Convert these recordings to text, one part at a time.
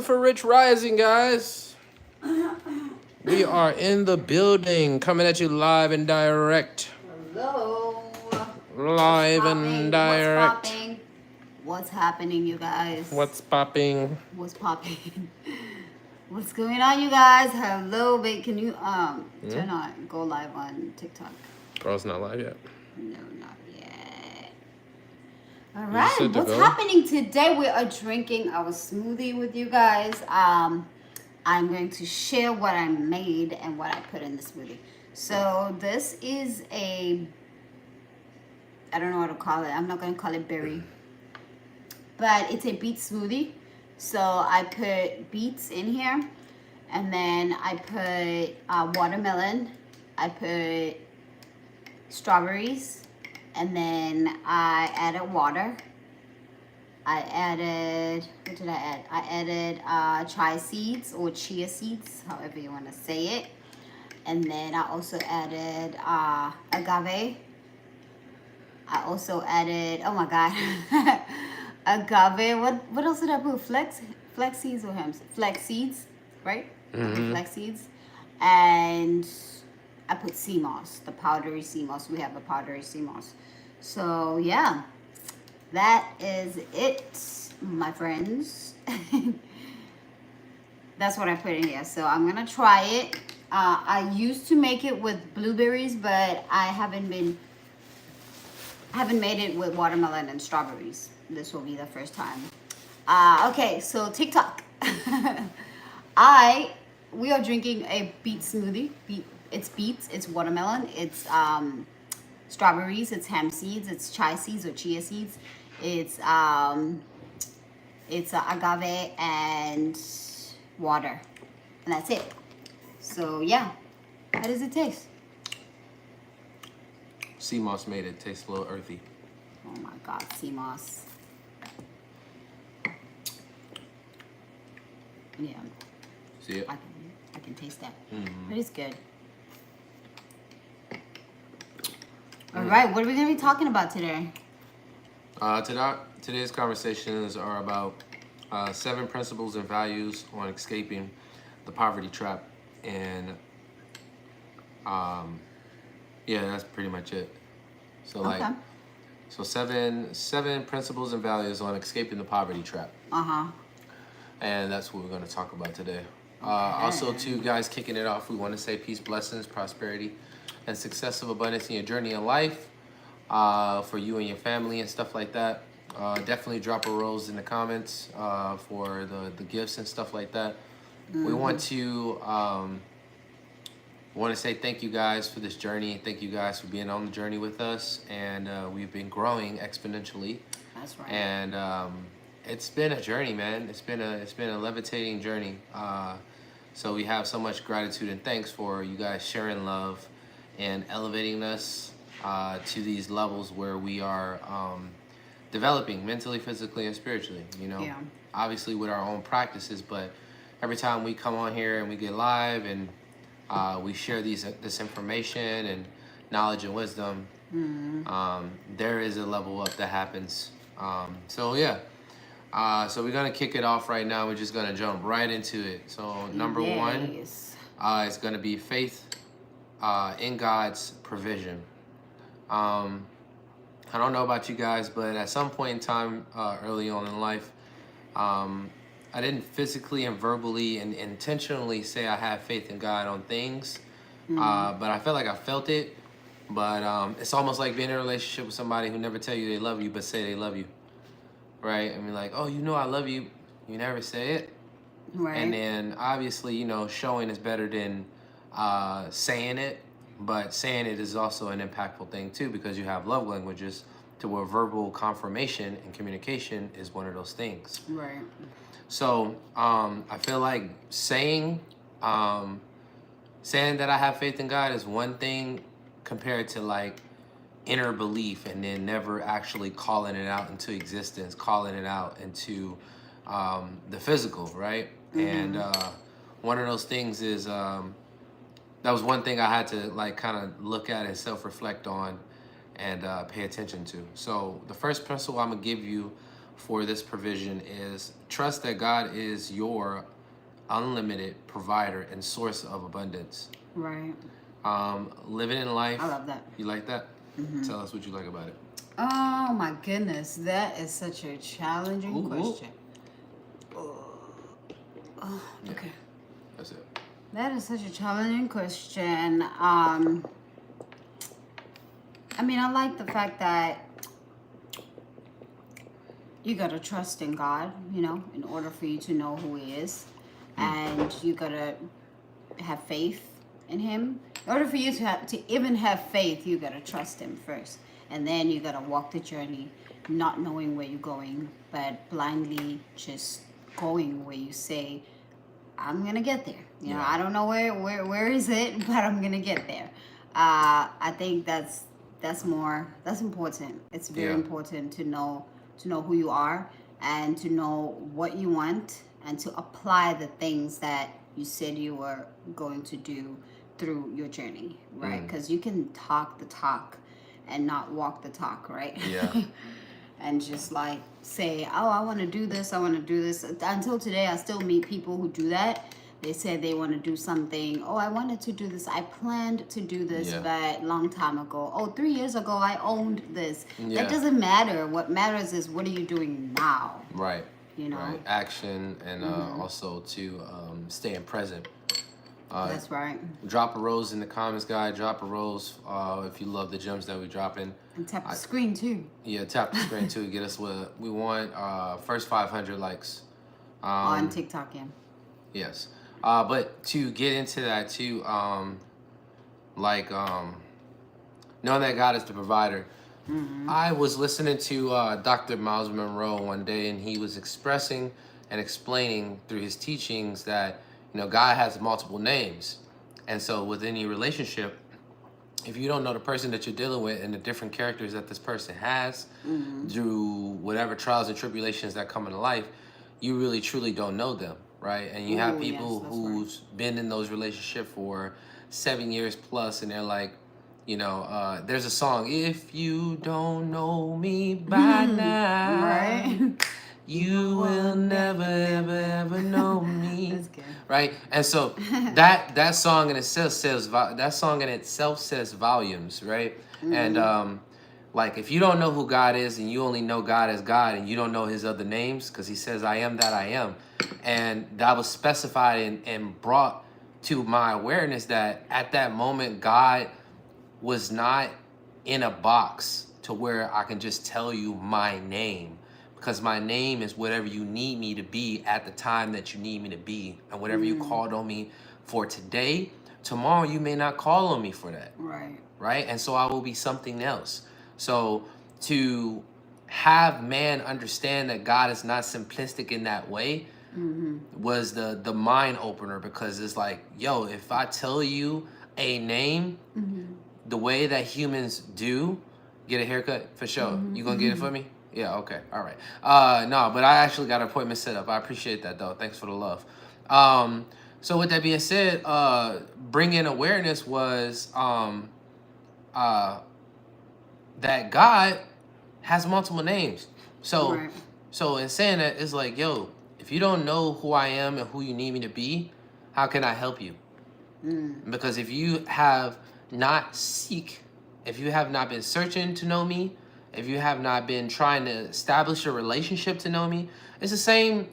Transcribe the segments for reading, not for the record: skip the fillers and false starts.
for Rich Rising, guys. We are in the building, coming at you live and direct. Hello. Live and direct. What's popping? What's happening, you guys? What's popping? What's popping? What's going on, you guys? Hello, wait, can you turn on go live on TikTok? Oh, it's not live yet. No, not yet. All right, what's go? happening today? We are drinking our smoothie with you guys. I'm going to share what I made and what I put in the smoothie. So this is I don't know what to call it. I'm not going to call it berry. But it's a beet smoothie. So I put beets in here. And then I put watermelon. I put strawberries. And then I added water. I added, what did I add? I added chia seeds or chia seeds, however you want to say it. And then I also added agave. I also added, oh my God, agave. What else did I put? Flex seeds or hams? Flex seeds, right? Mm-hmm. Flex seeds. And I put sea moss, the powdery sea moss. We have a powdery sea moss. So yeah, that is it, my friends. That's what I put in here. So I'm gonna try it. I used to make it with blueberries, but I haven't made it with watermelon and strawberries. This will be the first time. Okay, so TikTok. We are drinking a beet smoothie. It's beets, it's watermelon, it's strawberries, it's hemp seeds, it's chia seeds or chia seeds, it's agave and water, and that's it. So yeah, how does it taste? Sea moss made it taste a little earthy. Oh my God, sea moss. Yeah. See it? I can taste that. Mm-hmm. But it's good. All right, what are we gonna be talking about today? Today's conversations are about 7 principles and values on escaping the poverty trap, and yeah, that's pretty much it. So Okay. so seven principles and values on escaping the poverty trap. And that's what we're going to talk about today. Also, too, guys, kicking it off, we want to say peace, blessings, prosperity, and success of abundance in your journey in life, for you and your family and stuff like that. Definitely drop a rose in the comments for the gifts and stuff like that. Mm-hmm. We want to say thank you guys for this journey. Thank you guys for being on the journey with us, and we've been growing exponentially. That's right. And it's been a journey, man. It's been a levitating journey. So we have so much gratitude and thanks for you guys sharing love and elevating us to these levels where we are developing mentally, physically, and spiritually. You know, Yeah. Obviously with our own practices, but every time we come on here and we get live and we share this information and knowledge and wisdom, there is a level up that happens. So yeah. So we're gonna kick it off right now. We're just gonna jump right into it. So number one is gonna be faith in God's provision. I don't know about you guys, but at some point in time early on in life, I didn't physically and verbally and intentionally say I have faith in God on things, but I felt like I felt it. But it's almost like being in a relationship with somebody who never tell you they love you, but say they love you. Right? I mean, like, oh, you know I love you. You never say it. Right. And then, obviously, you know, showing is better than saying it. But saying it is also an impactful thing, too, because you have love languages to where verbal confirmation and communication is one of those things. Right. So, I feel like saying that I have faith in God is one thing compared to, like, inner belief and then never actually calling it out into existence, calling it out into the physical, right? And one of those things is that was one thing I had to like kind of look at and self-reflect on and pay attention to. So the first principle I'm gonna give you for this provision is trust that God is your unlimited provider and source of abundance. Right. Living in life. I love that. You like that? Tell us what you like about it. Oh my goodness, that is such a challenging question. Yeah, Okay. that's it. That is such a challenging question. I mean, I like the fact that you gotta trust in God, you know, in order for you to know who He is, and you gotta have faith in Him. In order for you to even have faith, you gotta trust Him first, and then you gotta walk the journey, not knowing where you're going, but blindly just going where you say, "I'm gonna get there." You know, I don't know where is it, but I'm gonna get there. I think that's important. It's very important to know who you are and to know what you want and to apply the things that you said you were going to do through your journey, right? Because you can talk the talk and not walk the talk, right? Yeah. And just like say, oh, I want to do this, I want to do this. Until today, I still meet people who do that. They say they want to do something. Oh, I wanted to do this. I planned to do this, but long time ago. Oh, 3 years ago, I owned this. Yeah. That doesn't matter. What matters is what are you doing now? Right. You know? Right. Action and also to staying present. That's right. Drop a rose in the comments, guys. Drop a rose if you love the gems that we drop in. And tap the screen too. Yeah, tap the screen too. Get us what we want. First 500 likes. On TikTok, yeah. Yes. But to get into that too, knowing that God is the provider. I was listening to Dr. Miles Monroe one day, and he was expressing and explaining through his teachings that, you know, God has multiple names. And so with any relationship, if you don't know the person that you're dealing with and the different characters that this person has through whatever trials and tribulations that come into life, you really truly don't know them, right? And you have people who's been in those relationships for 7 years plus, and they're like, you know, there's a song, if you don't know me by now, Right. you will never, ever, ever know me. That's good. Right? And so that song in itself says volumes, right? And like if you don't know who God is and you only know God as God and you don't know his other names, because he says, I am that I am. And that was specified and brought to my awareness that at that moment, God was not in a box to where I can just tell you my name, because my name is whatever you need me to be at the time that you need me to be, and whatever you called on me for today, tomorrow you may not call on me for that. Right? And so I will be something else. So to have man understand that God is not simplistic in that way was the mind opener, because it's like, yo, if I tell you a name the way that humans do, get a haircut for sure. You gonna get it for me? Yeah, okay, all right. No, but I actually got an appointment set up. I appreciate that though. Thanks for the love. So with that being said, bringing awareness was that God has multiple names. So so in saying that, it's like, yo, if you don't know who I am and who you need me to be, how can I help you? Because if you have not been searching to know me, if you have not been trying to establish a relationship to know me, it's the same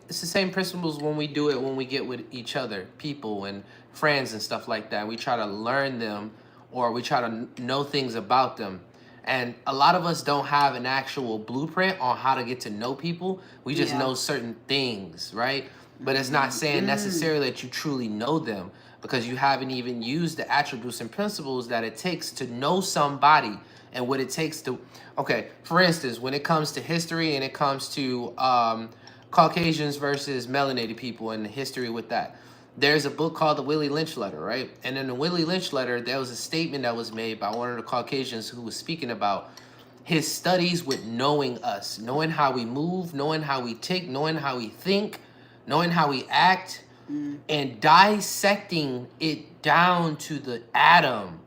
principles when we do it when we get with each other, people and friends and stuff like that. We try to learn them, or we try to know things about them. And a lot of us don't have an actual blueprint on how to get to know people. We just know certain things, right? But it's not saying necessarily that you truly know them, because you haven't even used the attributes and principles that it takes to know somebody and what it takes to... Okay, for instance, when it comes to history and it comes to Caucasians versus melanated people and the history with that, there's a book called the Willie Lynch Letter, right? And in the Willie Lynch Letter, there was a statement that was made by one of the Caucasians who was speaking about his studies with knowing us, knowing how we move, knowing how we tick, knowing how we think, knowing how we act, and dissecting it down to the atom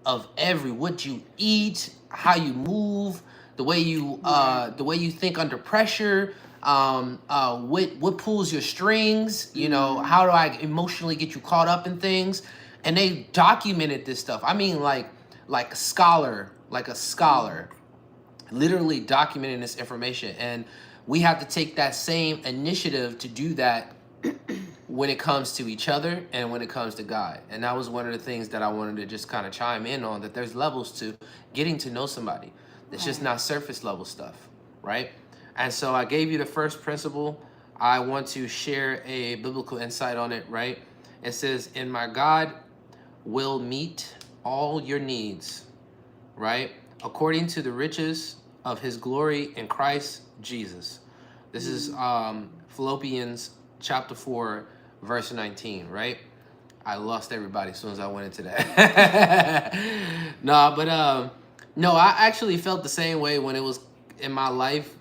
of what you eat, how you move, the way you think under pressure, what pulls your strings, you know, how do I emotionally get you caught up in things, and they documented this stuff. I mean, like a scholar, literally documenting this information, and we have to take that same initiative to do that when it comes to each other and when it comes to God. And that was one of the things that I wanted to just kind of chime in on, that there's levels to getting to know somebody. It's just not surface level stuff, right? And so I gave you the first principle. I want to share a biblical insight on it, right? It says, "And my God will meet all your needs," right? "According to the riches of his glory in Christ Jesus." This is Philippians chapter 4, verse 19, right? I lost everybody as soon as I went into that. No, I actually felt the same way when it was in my life,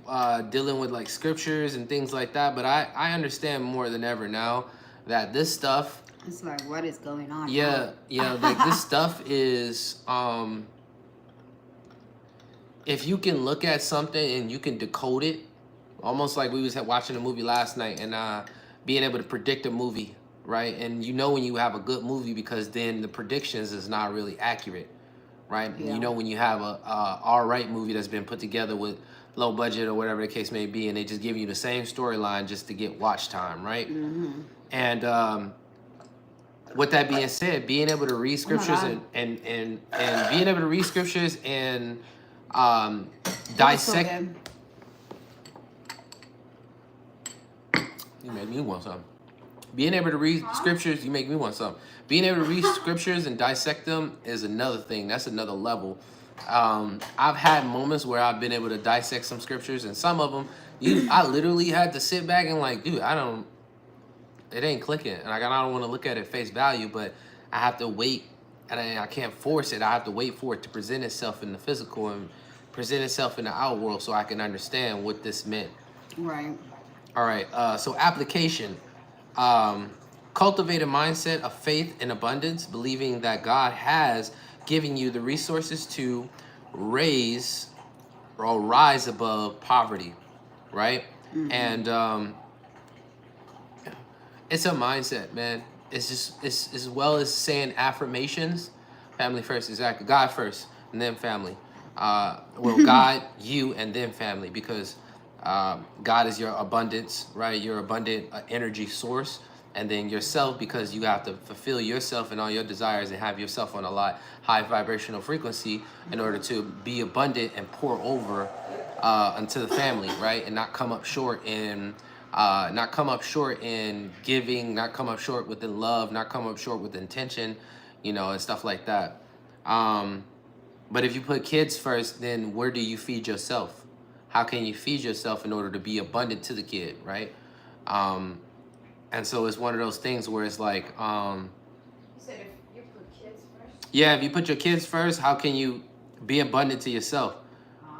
dealing with like scriptures and things like that. But I understand more than ever now that this stuff, it's like, what is going on? yeah, like this stuff is, if you can look at something and you can decode it, almost like we was watching a movie last night and being able to predict a movie, right? And you know when you have a good movie because then the predictions is not really accurate, right? Yeah. You know when you have a all-right movie that's been put together with low budget or whatever the case may be, and they just give you the same storyline just to get watch time, right? And with that being said, being able to read scriptures and being able to read scriptures and dissect. You make me want something. Being able to read scriptures, you make me want something. Being able to read scriptures and dissect them is another thing. That's another level. I've had moments where I've been able to dissect some scriptures, and some of them, I literally had to sit back and like, dude, it ain't clicking. And I don't want to look at it face value, but I have to wait, and I can't force it. I have to wait for it to present itself in the physical and present itself in the out world so I can understand what this meant. Right. All right, so application. Cultivate a mindset of faith and abundance, believing that God has given you the resources to rise above poverty, right? And it's a mindset, man. It's as well as saying affirmations. Family first, exactly. God first, and then family. God, you, and then family, because God is your abundance, right? Your abundant energy source, and then yourself, because you have to fulfill yourself and all your desires and have yourself on a lot high vibrational frequency in order to be abundant and pour over unto the family, right? And not come up short in giving, not come up short within love, not come up short with intention, and stuff like that. But if you put kids first, then where do you feed yourself? How can you feed yourself in order to be abundant to the kid, right? And so it's one of those things where it's like, you said if you put kids first? yeah, if you put your kids first, how can you be abundant to yourself?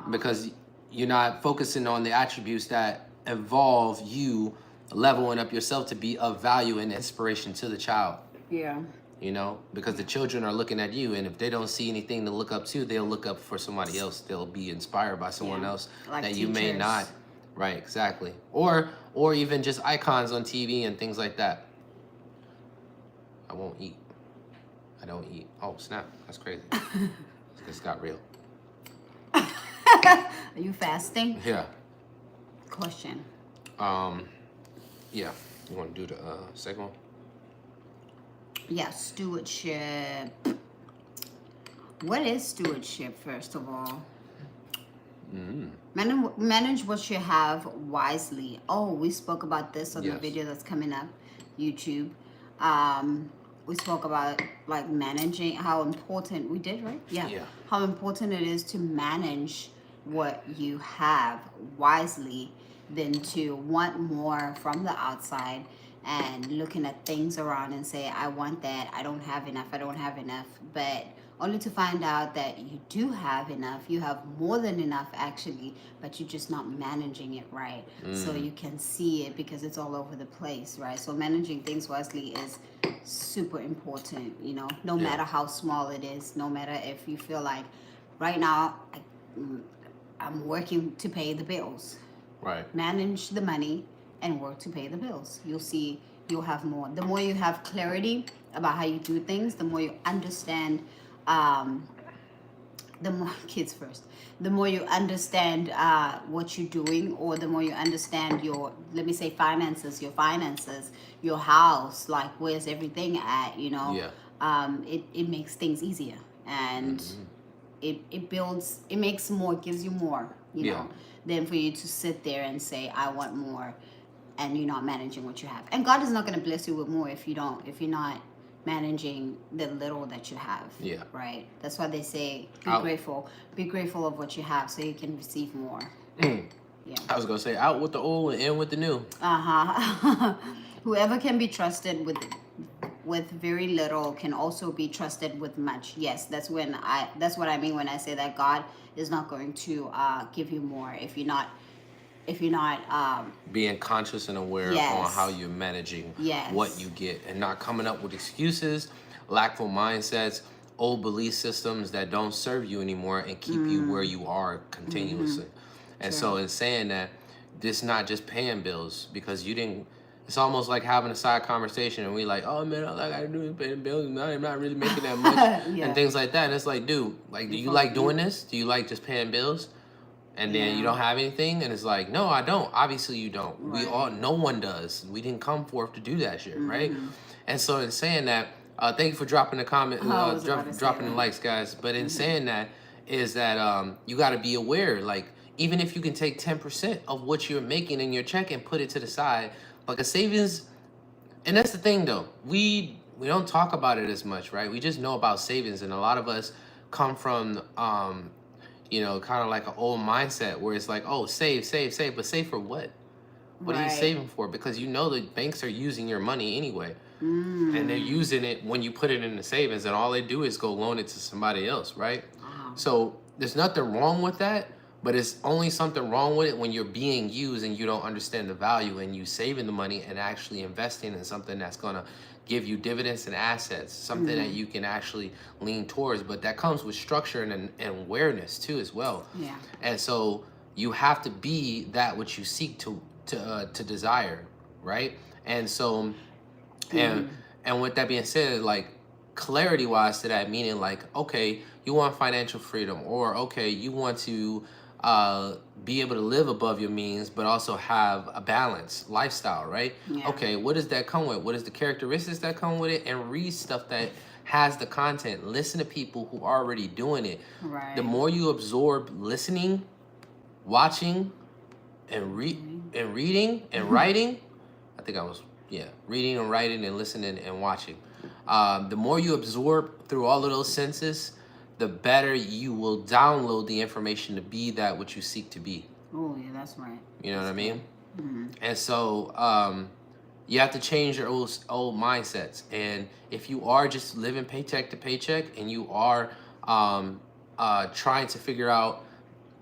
Because you're not focusing on the attributes that involve you leveling up yourself to be of value and inspiration to the child. Yeah. Because the children are looking at you, and if they don't see anything to look up to, they'll look up for somebody else. They'll be inspired by someone else like that teachers. You may not. Right, exactly. Or even just icons on TV and things like that. I won't eat. I don't eat. Oh, snap. That's crazy. This got real. Are you fasting? Yeah. Question. Yeah. You want to do the second one? Yeah, stewardship. What is stewardship, first of all? Manage what you have wisely. Oh, we spoke about this on the video that's coming up, YouTube. We spoke about like managing, how important we did, right? Yeah. How important it is to manage what you have wisely than to want more from the outside and looking at things around and say, I want that, I don't have enough, but only to find out that you do have enough, you have more than enough actually, but you're just not managing it right. So you can see it because it's all over the place, right? So managing things wisely is super important, no matter how small it is, no matter if you feel like right now, I'm working to pay the bills. Right. Manage the money and work to pay the bills. You'll see you'll have more. The more you have clarity about how you do things, the more you understand, the more kids first. The more you understand what you're doing, or the more you understand your, let me say, finances, your house, like where's everything at, Yeah. it makes things easier, and it builds, it makes more, gives you more, Yeah. than for you to sit there and say, I want more, and you're not managing what you have. And God is not going to bless you with more if you're not managing the little that you have. Yeah. Right. That's why they say Out. grateful. Be grateful of what you have so you can receive more. Yeah. I was gonna say, out with the old and in with the new. Whoever can be trusted with very little can also be trusted with much. Yes, that's what I mean when I say that God is not going to give you more if you're not Being conscious and aware yes. on how you're managing yes. what you get, and not coming up with excuses, lackful mindsets, old belief systems that don't serve you anymore and keep you where you are continuously. And True. so in saying that, this not just paying bills because you didn't. It's almost like having a side conversation and we like, oh man, all I gotta do is pay the bills. I'm not really making that much. Yeah. And things like that. And it's like, dude, like, do you like doing this? Do you like just paying bills? And then you don't have anything, and it's like, no, I don't. Obviously, you don't. Right. No one does. We didn't come forth to do that shit, right? And so, in saying that, thank you for dropping the comment, dropping the likes, guys. But in saying that, is that you got to be aware, like, even if you can take 10% of what you're making in your check and put it to the side, like a savings. And that's the thing, though. We don't talk about it as much, right? We just know about savings, and a lot of us come from kind of like an old mindset where it's like, oh, save, but save for what? What are you saving for? Because the banks are using your money anyway, and they're using it when you put it in the savings, and all they do is go loan it to somebody else, right? So there's nothing wrong with that, but it's only something wrong with it when you're being used and you don't understand the value, and you saving the money and actually investing in something that's gonna give you dividends and assets, something that you can actually lean towards. But that comes with structure and awareness too as well. Yeah. And so you have to be that which you seek to desire, right? And so and with that being said, like, clarity wise to that, meaning like, okay, you want financial freedom, or okay, you want to be able to live above your means, but also have a balanced lifestyle, right? Yeah. Okay, what does that come with? What is the characteristics that come with it? And read stuff that has the content. Listen to people who are already doing it. Right. The more you absorb listening, watching, and reading and writing, I think I was reading and writing and listening and watching. The more you absorb through all of those senses, the better you will download the information to be that which you seek to be. Oh, yeah, that's right. You know what I mean? And so you have to change your old mindsets. And if you are just living paycheck to paycheck, and you are trying to figure out,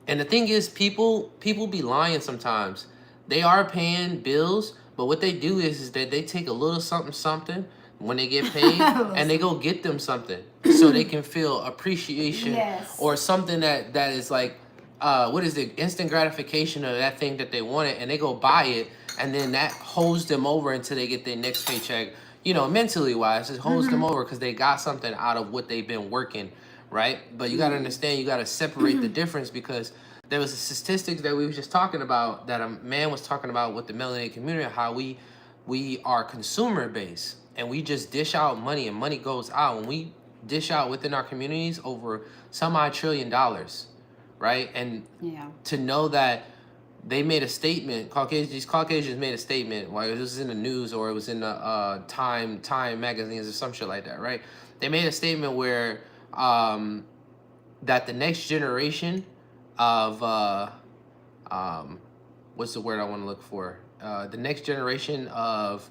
and the thing is, people be lying sometimes. They are paying bills, but what they do is that they take a little something when they get paid and they go get them something so they can feel appreciation. Yes. Or something that is like, what is the instant gratification of that thing that they wanted, and they go buy it, and then that holds them over until they get their next paycheck. Mentally wise, it holds them over because they got something out of what they've been working, right? But you got to understand, you got to separate the difference, because there was a statistics that we were just talking about, that a man was talking about with the melanated community, how we are consumer based, and we just dish out money, and money goes out, and we dish out within our communities over some odd $1 trillion, right? And to know that they made a statement, these Caucasians made a statement, while it was in the news or it was in the Time magazines or some shit like that, right? They made a statement where that the next generation of what's the word I want to look for? The next generation of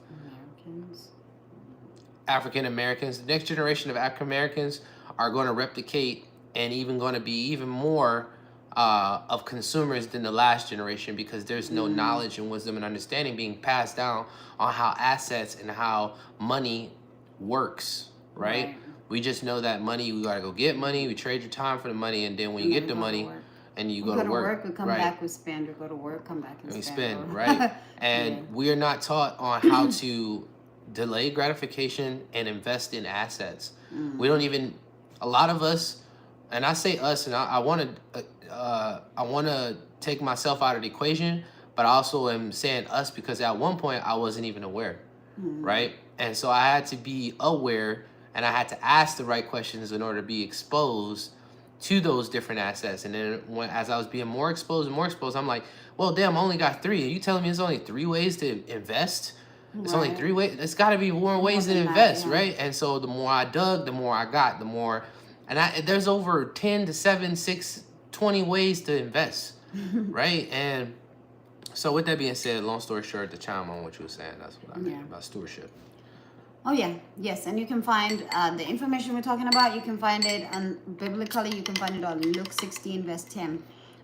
African Americans, the next generation of African Americans are going to replicate and even going to be even more of consumers than the last generation, because there's no knowledge and wisdom and understanding being passed down on how assets and how money works, right? We just know that money, we got to go get money, we trade your time for the money, and then when you get the money, and you we go to work. We come Right. back, we spend. We go to work, come back and We spend. spend, right? And Yeah. we are not taught on how to delay gratification and invest in assets. We don't even, a lot of us, and I say us, and I want to take myself out of the equation, but I also am saying us because at one point I wasn't even aware, right? And so I had to be aware, and I had to ask the right questions in order to be exposed to those different assets. And then as I was being more exposed and more exposed, I'm like, well, damn, I only got 3. Are you telling me there's only 3 ways to invest? It's only 3 ways. It's got to be more ways to invest, right? And so the more I dug, the more I got, the more, and there's over 10 to 7, 6, 20 ways to invest, right? And so with that being said, long story short, to chime on what you were saying, that's what I mean about stewardship. Oh yeah, yes, and you can find the information we're talking about. You can find it on biblically. You can find it on Luke 16 verse 10.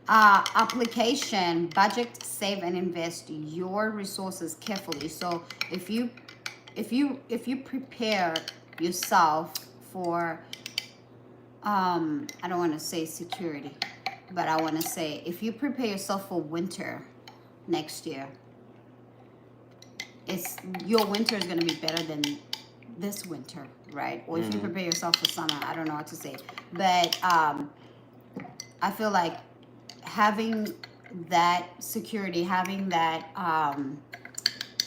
Application: budget, save, and invest your resources carefully. So if you prepare yourself for I don't want to say security, but I want to say if you prepare yourself for winter next year, your winter is going to be better than this winter, right? Or if you prepare yourself for summer, I don't know what to say, but I feel like having that security, having that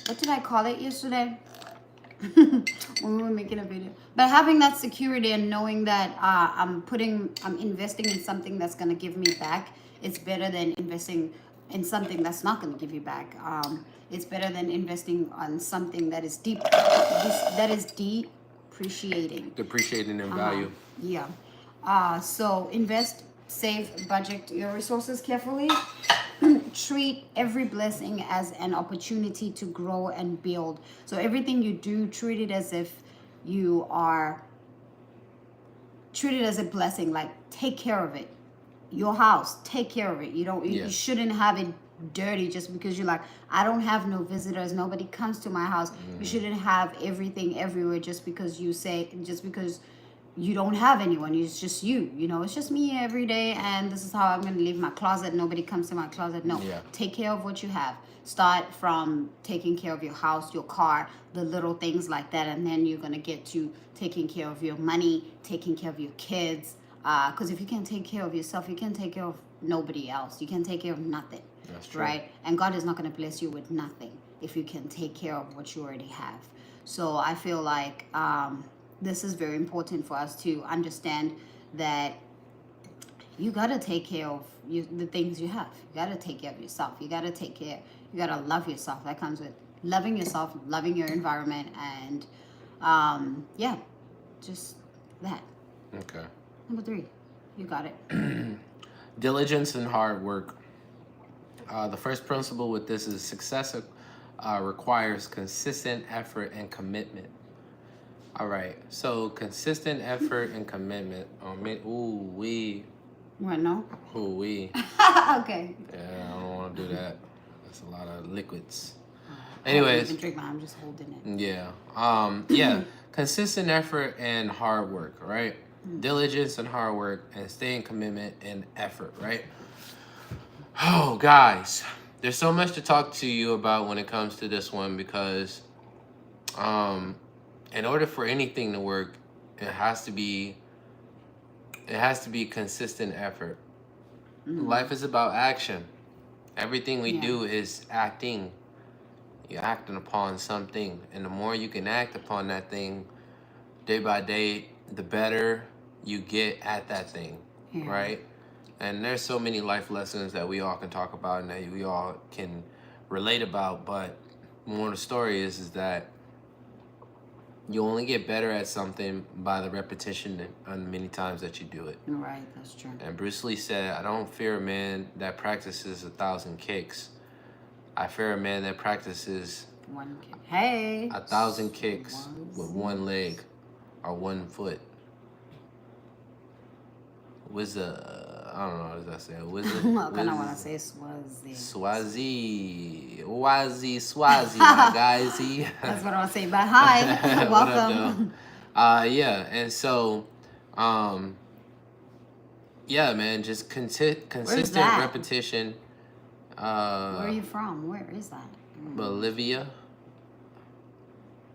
what did I call it yesterday when we were making a video, but having that security and knowing that I'm investing in something that's going to give me back, it's better than investing in something that's not going to give you back. It's better than investing on something that is depreciating. Depreciating in value. Yeah. So invest, save, budget your resources carefully. Treat every blessing as an opportunity to grow and build. So everything you do, treat it as if you are treat it as a blessing. Like, take care of it. Your house, take care of it. You shouldn't have it dirty just because you're like, I don't have no visitors, nobody comes to my house. You shouldn't have everything everywhere just because you don't have anyone. It's just it's just me every day, and this is how I'm going to leave my closet. Nobody comes to my closet. No. Take care of what you have. Start from taking care of your house, your car, the little things like that, and then you're going to get to taking care of your money, taking care of your kids. Because if you can't take care of yourself, you can't take care of nobody else. You can take care of nothing. That's true. Right? And God is not going to bless you with nothing if you can take care of what you already have. So I feel like this is very important for us to understand that you got to take care of the things you have. You got to take care of yourself. You got to love yourself. That comes with loving yourself, loving your environment, and just that. Okay. Number 3, you got it. Diligence and hard work. The first principle with this is success requires consistent effort and commitment. All right, so consistent effort and commitment. What, no? Okay. Yeah, I don't want to do that. That's a lot of liquids. Anyways. I don't even drink mine, I'm just holding it. Yeah. Consistent effort and hard work, right? Diligence and hard work and staying commitment and effort, right? Oh, guys, there's so much to talk to you about when it comes to this one because in order for anything to work, it has to be consistent effort. Life is about action. Everything we do is acting. You're acting upon something, and the more you can act upon that thing day by day, the better you get at that thing, right? And there's so many life lessons that we all can talk about and that we all can relate about, but more of the story is that you only get better at something by the repetition and many times that you do it. Right, that's true. And Bruce Lee said, I don't fear a man that practices 1,000 kicks. I fear a man that practices 1 kick. Hey. 1,000 kicks with 1 leg or 1 foot. I don't know what does that say. I kind of want to say Swazi. Swazi, my guys. That's what I want to say. But hi, welcome. And so, yeah, man, just consistent that? repetition. Where are you from? Where is that? Bolivia.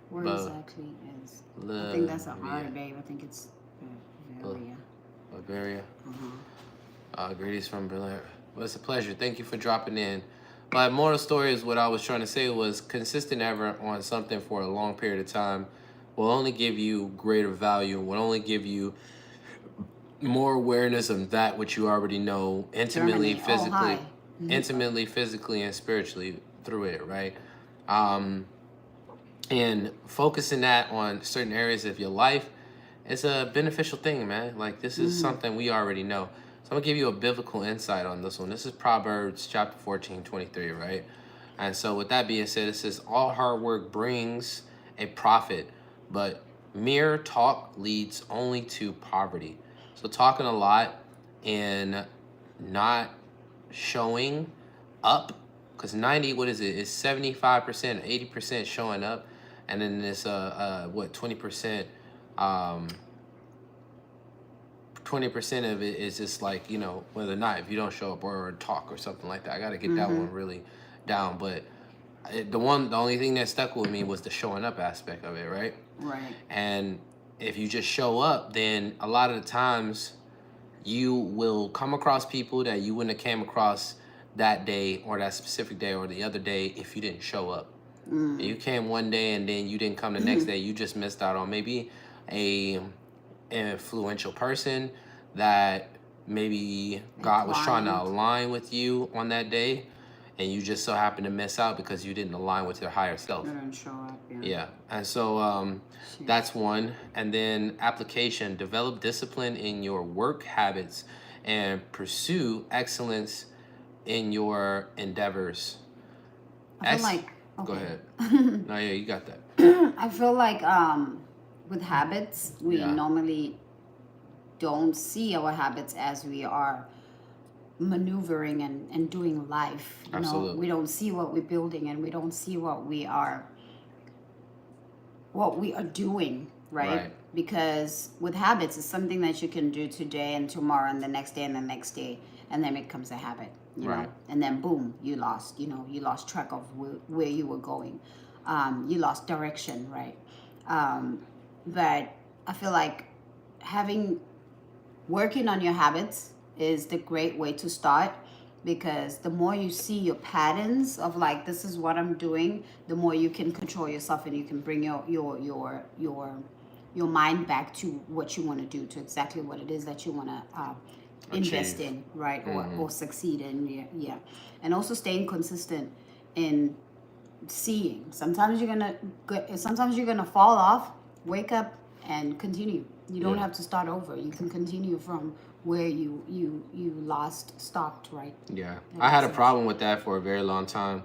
Where exactly is? I think that's an R, babe. I think it's Bavaria. Bavaria. Greetings from Berlin. Well, it's a pleasure. Thank you for dropping in. My moral story is what I was trying to say was consistent effort on something for a long period of time will only give you greater value, will only give you more awareness of that which you already know intimately, physically, intimately, physically, and spiritually through it, right? And focusing that on certain areas of your life is a beneficial thing, man. Like, this is something we already know. So I'm gonna give you a biblical insight on this one. This is Proverbs chapter 14:23, right? And so with that being said, it says, all hard work brings a profit, but mere talk leads only to poverty. So talking a lot and not showing up, because 90, what is it? It's 75%, 80% showing up, and then this 20%, 20% of it is just like, you know, whether or not if you don't show up or talk or something like that. I got to get that one really down. But the only thing that stuck with me was the showing up aspect of it, right? Right. And if you just show up, then a lot of the times you will come across people that you wouldn't have came across that day or that specific day or the other day if you didn't show up. You came one day and then you didn't come the next day. You just missed out on maybe an influential person that maybe God was trying to align with you on that day, and you just so happened to miss out because you didn't align with your higher self. You didn't show up, Yeah. And so that's one. And then application, develop discipline in your work habits and pursue excellence in your endeavors. I feel like, Go ahead. No, yeah, you got that. I feel like with habits, we normally don't see our habits as we are maneuvering and doing life. You know, we don't see what we're building, and we don't see what we are doing, right? Because with habits, it's something that you can do today and tomorrow and the next day and the next day, and then it becomes a habit, you know, and then boom, you lost track of where you were going. You lost direction, right? But I feel like working on your habits is the great way to start, because the more you see your patterns of like, this is what I'm doing, the more you can control yourself, and you can bring your mind back to what you want to do, to exactly what it is that you want to invest in, right? Or succeed in. Yeah. And also staying consistent in seeing. Sometimes you're gonna fall off. Wake up and continue. You don't have to start over. You can continue from where you stopped, right? Yeah. I had a problem with that for a very long time.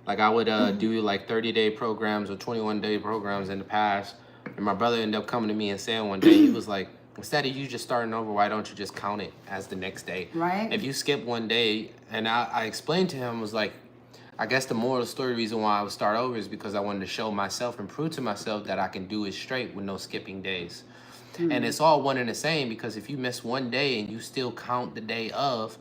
Like, I would do like 30-day programs or 21-day programs in the past, and my brother ended up coming to me and saying one day, he was like, instead of you just starting over, why don't you just count it as the next day? Right. If you skip one day, and I explained to him, was like, I guess the moral of the story reason why I would start over is because I wanted to show myself and prove to myself that I can do it straight with no skipping days. And it's all one and the same, because if you miss one day and you still count the day of,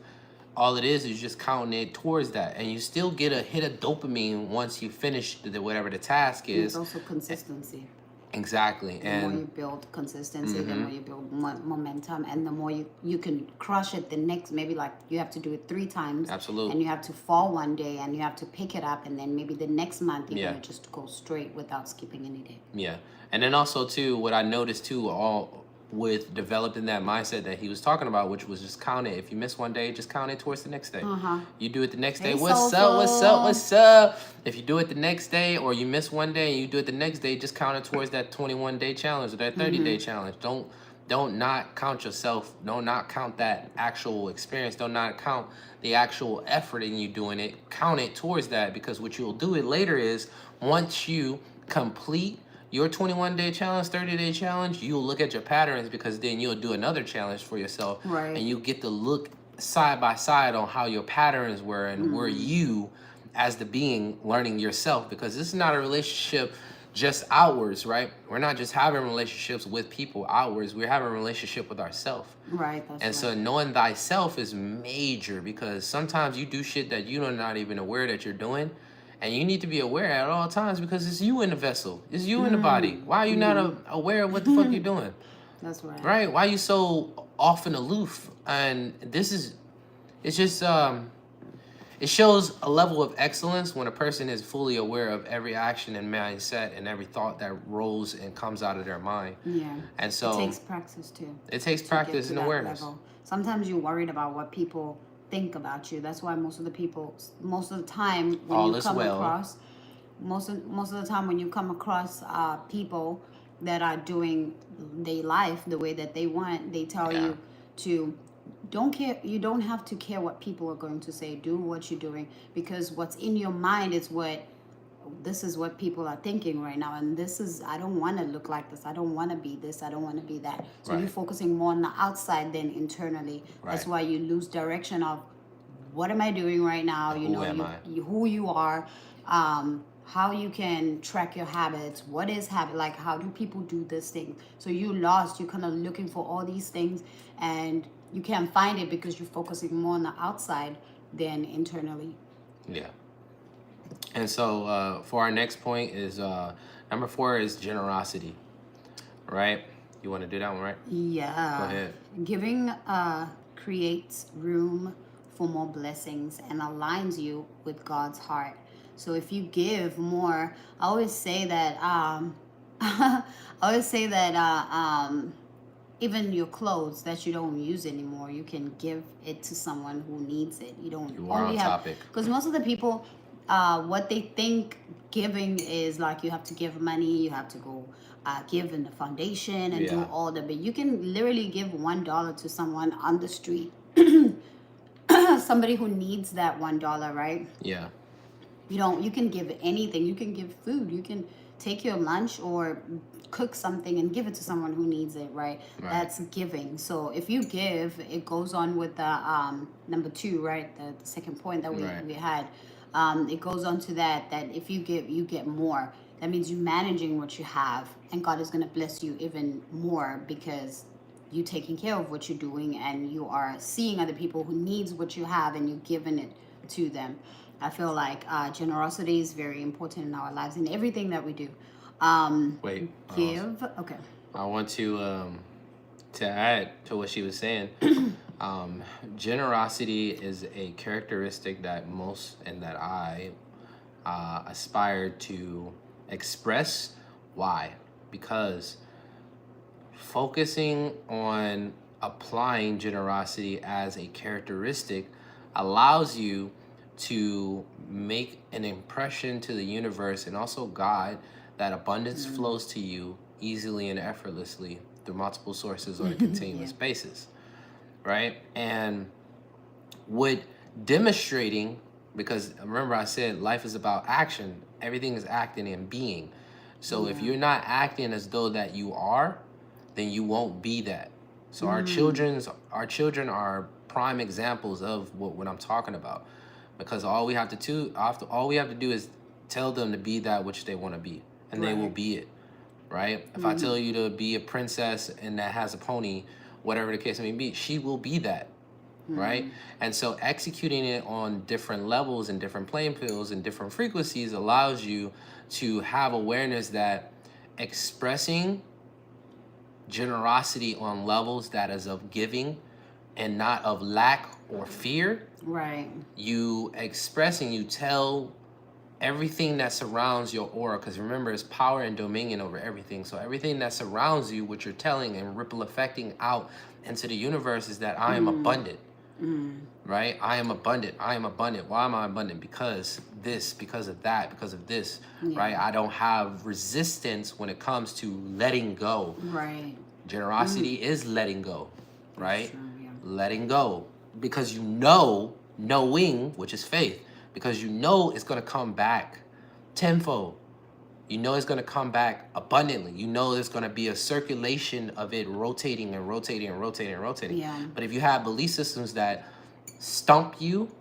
all it is just counting it towards that, and you still get a hit of dopamine once you finish whatever the task is. It's also consistency. Exactly. The more you build consistency, the more you build momentum, and the more you can crush it the next, maybe like you have to do it 3 times. Absolutely. And you have to fall one day and you have to pick it up, and then maybe the next month you're going to just go straight without skipping any day. Yeah. And then also too, what I noticed too, all with developing that mindset that he was talking about, which was just count it. If you miss one day, just count it towards the next day. You do it the next day. What's up? If you do it the next day, or you miss one day and you do it the next day, just count it towards that 21-day challenge or that 30-day challenge. Don't not count yourself. Don't not count that actual experience. Don't not count the actual effort in you doing it. Count it towards that, because what you'll do it later is, once you complete your 21-day challenge, 30-day challenge, you'll look at your patterns, because then you'll do another challenge for yourself. Right. And you get to look side by side on how your patterns were and were you as the being learning yourself, because this is not a relationship just outwards, right? We're not just having relationships with people outwards. We're having a relationship with ourselves. Right. That's And right. so knowing thyself is major, because sometimes you do shit that you're not even aware that you're doing. And you need to be aware at all times, because it's you in the vessel. It's you in the body. Why are you not aware of what the fuck you're doing? That's right. Right? Why are you so off and aloof? And it's just, it shows a level of excellence when a person is fully aware of every action and mindset and every thought that rolls and comes out of their mind. Yeah. And so it takes practice too. It takes practice and awareness. Level. Sometimes you're worried about what people think about you. That's why most of the time when All you is come well. across, most of the time when you come across people that are doing their life the way that they want, they tell you to don't care. You don't have to care what people are going to say. Do what you're doing, because what's in your mind is this is what people are thinking right now, and this is, I don't want to look like this, I don't want to be this, I don't want to be that. So you're focusing more on the outside than internally. That's why you lose direction of what am I doing right now. Who you are, how you can track your habits, what is habit, like how do people do this thing. So you lost, you're kind of looking for all these things and you can't find it because you're focusing more on the outside than internally. Yeah. And so for our next point is number 4 is generosity, right? You want to do that one, right? Yeah. Go ahead. Giving creates room for more blessings and aligns you with God's heart. So if you give more, I always say that even your clothes that you don't use anymore, you can give it to someone who needs it. You don't You are only on have, topic. because most of the people, what they think giving is like you have to give money, you have to go give in the foundation and do all that. But you can literally give $1 to someone on the street, somebody who needs that $1, right? Yeah. You can give anything. You can give food. You can take your lunch or cook something and give it to someone who needs it, right? That's giving. So if you give, it goes on with the number 2, right? The second point that we had. It goes on to that if you give, you get more. That means you're managing what you have, and God is going to bless you even more because you're taking care of what you're doing and you are seeing other people who needs what you have and you're giving it to them. I feel like generosity is very important in our lives in everything that we do. Give. Okay. I want to add to what she was saying. Generosity is a characteristic that I aspire to express. Why? Because focusing on applying generosity as a characteristic allows you to make an impression to the universe and also God that abundance flows to you easily and effortlessly through multiple sources on a continuous basis, right? And with demonstrating, because remember I said life is about action, everything is acting and being. So if you're not acting as though that you are, then you won't be that. So our children are prime examples of what I'm talking about. Because all we have to do is tell them to be that which they want to be, and they will be it, right? If I tell you to be a princess and that has a pony, whatever the case may be, she will be that, right? And so executing it on different levels and different playing fields and different frequencies allows you to have awareness that expressing generosity on levels that is of giving and not of lack or fear. Right. You tell everything that surrounds your aura, because remember, it's power and dominion over everything. So everything that surrounds you, what you're telling and ripple affecting out into the universe, is that I am abundant. Right? I am abundant. I am abundant. Why am I abundant? Because this, because of that, because of this. Right? I don't have resistance when it comes to letting go. Right. Generosity is letting go. Right? True, letting go, because knowing, which is faith, because it's going to come back tenfold. It's going to come back abundantly. There's going to be a circulation of it rotating and rotating and rotating and rotating. But if you have belief systems that stump you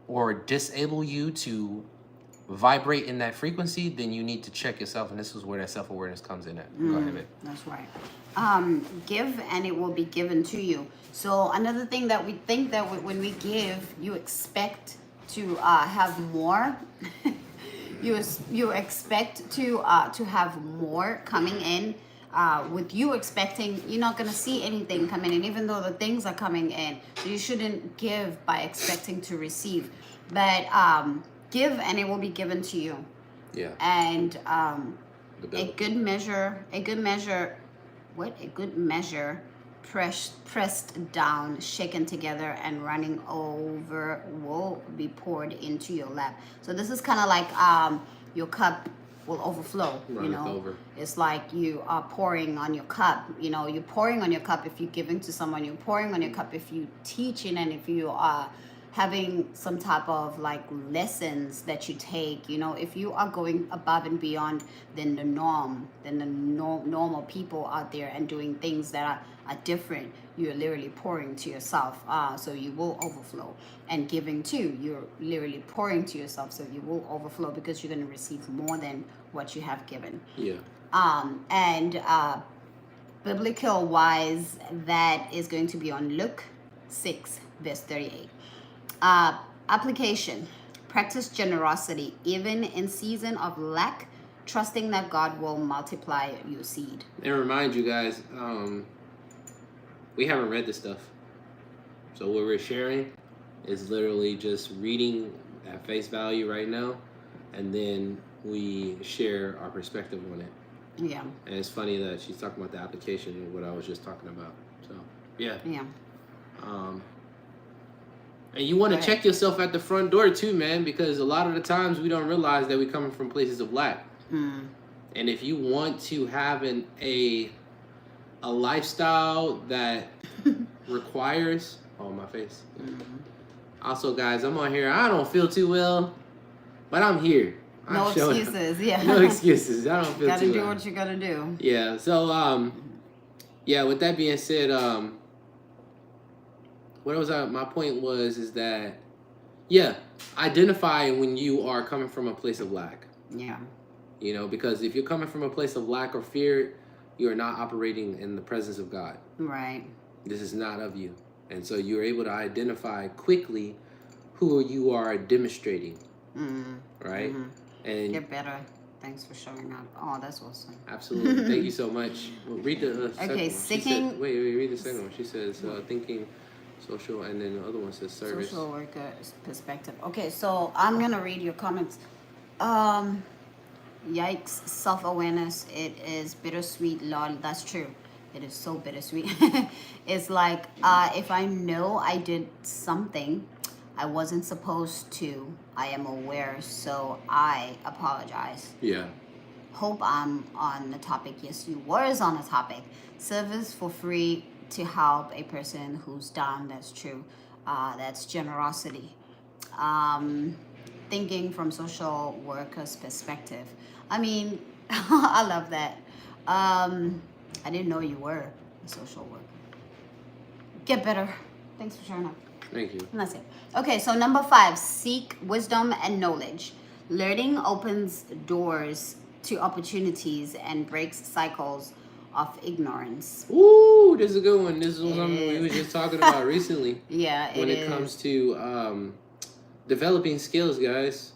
or disable you to vibrate in that frequency, then you need to check yourself, and this is where that self-awareness comes in at. Go ahead, babe. That's right. Give and it will be given to you. So another thing that we think that when we give, you expect to have more. you expect to have more coming in. With you expecting, you're not gonna see anything coming in, even though the things are coming in. So you shouldn't give by expecting to receive, but give and it will be given to you. Yeah. And a good measure, pressed down, shaken together, and running over will be poured into your lap. So this is kind of like your cup will overflow. Over. It's like you are pouring on your cup. You're pouring on your cup if you're giving to someone. You're pouring on your cup if you teaching, and if you are having some type of like lessons that you take. If you are going above and beyond than the normal people out there and doing things that are different, you're literally pouring to yourself, so you will overflow. And giving too, you're literally pouring to yourself, so you will overflow, because you're going to receive more than what you have given. Yeah. And biblical wise, that is going to be on Luke 6 verse 38. Application: practice generosity even in season of lack, trusting that God will multiply your seed. And remind you guys, we haven't read this stuff, so what we're sharing is literally just reading at face value right now, and then we share our perspective on it. Yeah. And it's funny that she's talking about the application of what I was just talking about. So yeah. And you want to check yourself at the front door too, man, because a lot of the times we don't realize that we're coming from places of lack. And if you want to have a lifestyle that requires my face. Also, guys, I'm on here. I don't feel too well, but I'm here. No excuses. Yeah. No excuses. I don't feel too well. Gotta do what you gotta do. Yeah. So with that being said, my point is that identify when you are coming from a place of lack. Yeah. Because if you're coming from a place of lack or fear, you are not operating in the presence of God. Right. This is not of you. And so you're able to identify quickly who you are demonstrating. Right? And get better. Thanks for showing up. Oh, that's awesome. Absolutely. Thank you so much. Well, read the second one. Seeking... Read the second one. She says thinking social, and then the other one says service. Social worker perspective. Okay, so I'm going to read your comments. Yikes, self-awareness. It is bittersweet, Lord. That's true. It is so bittersweet. It's like if I know I did something I wasn't supposed to, I am aware, so I apologize. Yeah. Hope I'm on the topic. Yes, you was on the topic. Service for free to help a person who's down. That's true. That's generosity. Thinking from social workers' perspective. I mean, I love that. I didn't know you were a social worker. Get better. Thanks for showing up. Thank you. And that's it. Okay, so number 5, seek wisdom and knowledge. Learning opens doors to opportunities and breaks cycles of ignorance. Ooh, this is a good one. This is something we were just talking about recently. Yeah, when it comes to developing skills, guys,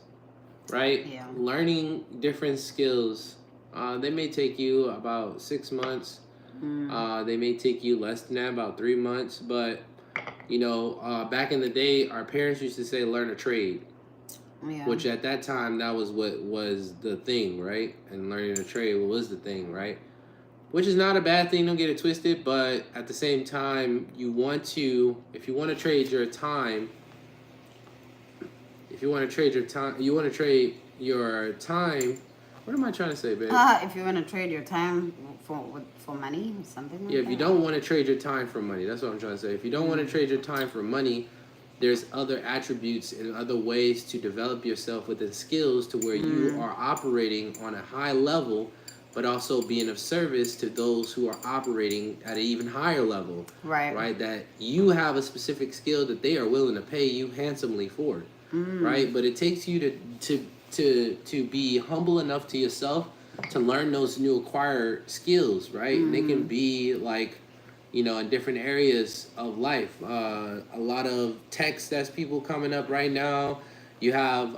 right? Yeah. Learning different skills. They may take you about 6 months. They may take you less than that, about 3 months. But, back in the day, our parents used to say, learn a trade. Yeah. Which at that time, that was what was the thing, right? And learning a trade was the thing, right? Which is not a bad thing, don't get it twisted. But at the same time, if you want to trade your time, what am I trying to say, babe? If you want to trade your time for money, something like that. Yeah, if you don't want to trade your time for money, that's what I'm trying to say. If you don't want to trade your time for money, there's other attributes and other ways to develop yourself within skills to where you are operating on a high level, but also being of service to those who are operating at an even higher level. Right. Right? That you have a specific skill that they are willing to pay you handsomely for. Right? But it takes you to to be humble enough to yourself to learn those new acquired skills, right? And they can be like, in different areas of life. A lot of techs that's people coming up right now. You have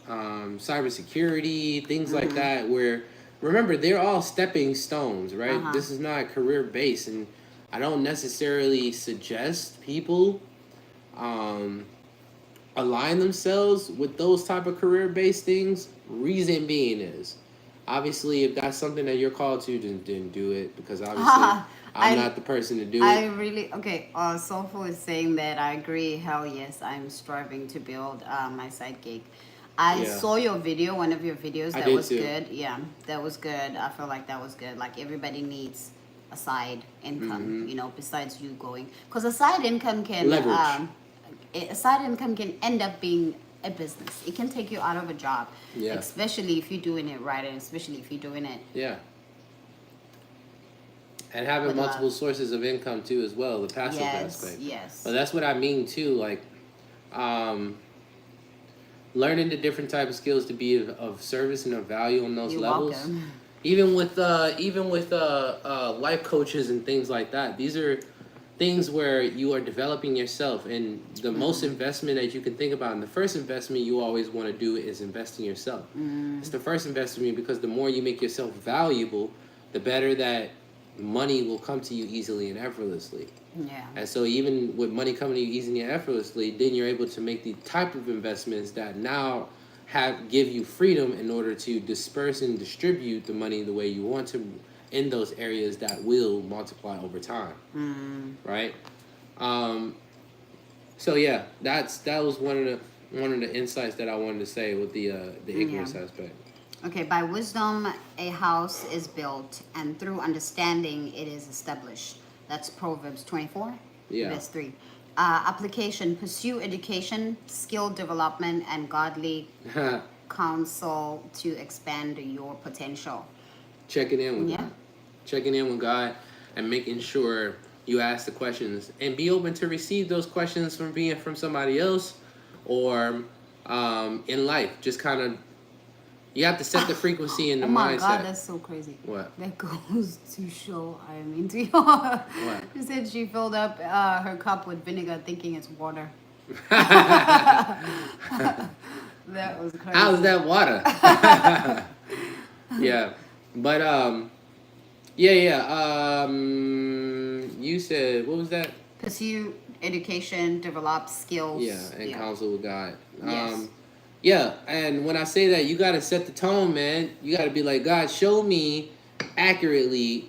cybersecurity, things like that, where remember they're all stepping stones, right? This is not career based, and I don't necessarily suggest people align themselves with those type of career based things. Reason being is, obviously, if that's something that you're called to, then do it, because obviously I'm not the person to do I it. really okay. Soulful is saying that I agree. Hell yes, I'm striving to build my side gig. I Yeah. saw your video, one of your videos. I That did was too. good. Yeah, that was good. I feel like that was good. Like everybody needs a side income, besides you going, because a side income can Leverage. a side income can end up being a business. It can take you out of a job, Yeah. especially if you're doing it right, and especially if you're doing it Yeah. And having with multiple love. sources of income too, as well, the passive Yes, aspect. yes. But that's what I mean too, like learning the different type of skills to be of service and of value on those You're levels. welcome. Even with life coaches and things like that, these are things where you are developing yourself, and the most investment that you can think about, and the first investment you always want to do is invest in yourself. It's the first investment, because the more you make yourself valuable, the better that money will come to you easily and effortlessly. Yeah. And so even with money coming to you easily and effortlessly, then you're able to make the type of investments that now give you freedom in order to disperse and distribute the money the way you want to in those areas that will multiply over time. Right? So yeah, that was one of the insights that I wanted to say with the ignorance aspect. Okay, by wisdom a house is built, and through understanding it is established. That's Proverbs 24, Yeah. verse 3. Application: pursue education, skill development, and godly counsel to expand your potential. Checking in with Yeah. God. Checking in with God and making sure you ask the questions and be open to receive those questions from somebody else, or in life. Just kind of, you have to set the frequency and the Oh my mindset. God, that's so crazy. What? That goes to show I am into your. What? She said she filled up her cup with vinegar thinking it's water. That was crazy. How's that water? Yeah. But you said, what was that? Pursue education, develop skills. Yeah, and counsel with God. Yes. Yeah, and when I say that, you got to set the tone, man. You got to be like, God, show me accurately,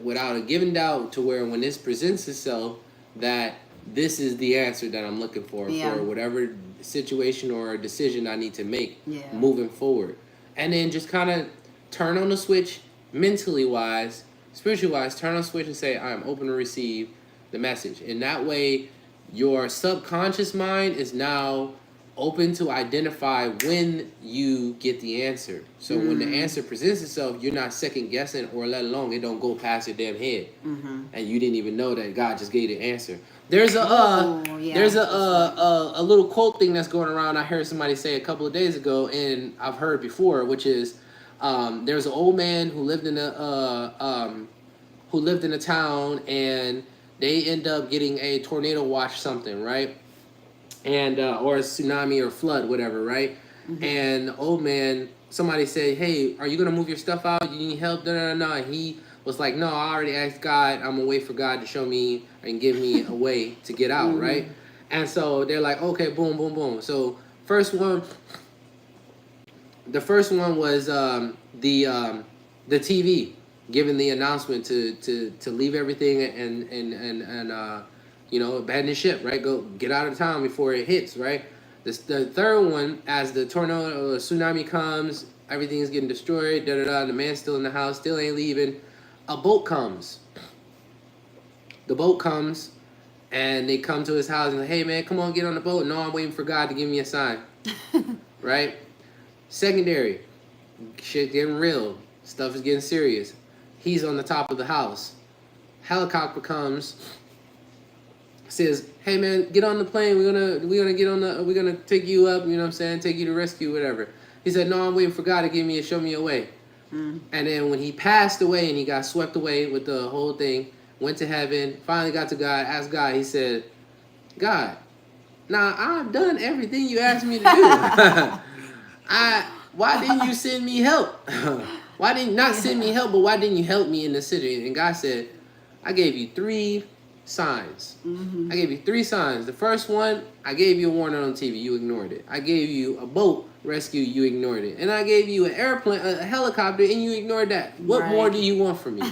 without a given doubt, to where when this presents itself, that this is the answer that I'm looking for whatever situation or decision I need to make moving forward. And then just kind of turn on the switch, mentally wise, spiritually wise, turn on the switch and say, I'm open to receive the message. And that way, your subconscious mind is now open to identify when you get the answer. So when the answer presents itself, you're not second guessing, or let alone it don't go past your damn head, and you didn't even know that God just gave you the answer. There's a a little quote thing that's going around. I heard somebody say a couple of days ago, and I've heard before, which is there's an old man who lived in a town, and they end up getting a tornado watch something, right? And or a tsunami or flood, whatever, right? And the old man, somebody said, hey, are you gonna move your stuff out? You need help? No. He was like, no, I already asked God. I'm gonna wait for God to show me and give me a way to get out, right? And so they're like, okay, boom, boom, boom. So the first one was the TV giving the announcement to leave everything and abandon ship, right? Go get out of town before it hits, right? The third one, as the tornado or tsunami comes, everything's getting destroyed, the man's still in the house, still ain't leaving. A boat comes. The boat comes, and they come to his house and like, hey man, come on, get on the boat. No, I'm waiting for God to give me a sign. Right? Secondary, shit getting real. Stuff is getting serious. He's on the top of the house. Helicopter comes. says, "Hey man, get on the plane. We're gonna take you up. You know what I'm saying? Take you to rescue, whatever." He said, "No, I'm waiting for God to show me a way." And then when he passed away and he got swept away with the whole thing, went to heaven, finally got to God, asked God. He said, "God, now I've done everything you asked me to do. Why didn't you send me help? Why didn't not send me help, but why didn't you help me in the city?" And God said, "I gave you 3 signs. I gave you 3 signs. The first one, I gave you a warning on TV. You ignored it. I gave you a boat rescue. You ignored it. And I gave you an airplane, a helicopter, and you ignored that. What more do you want from me?"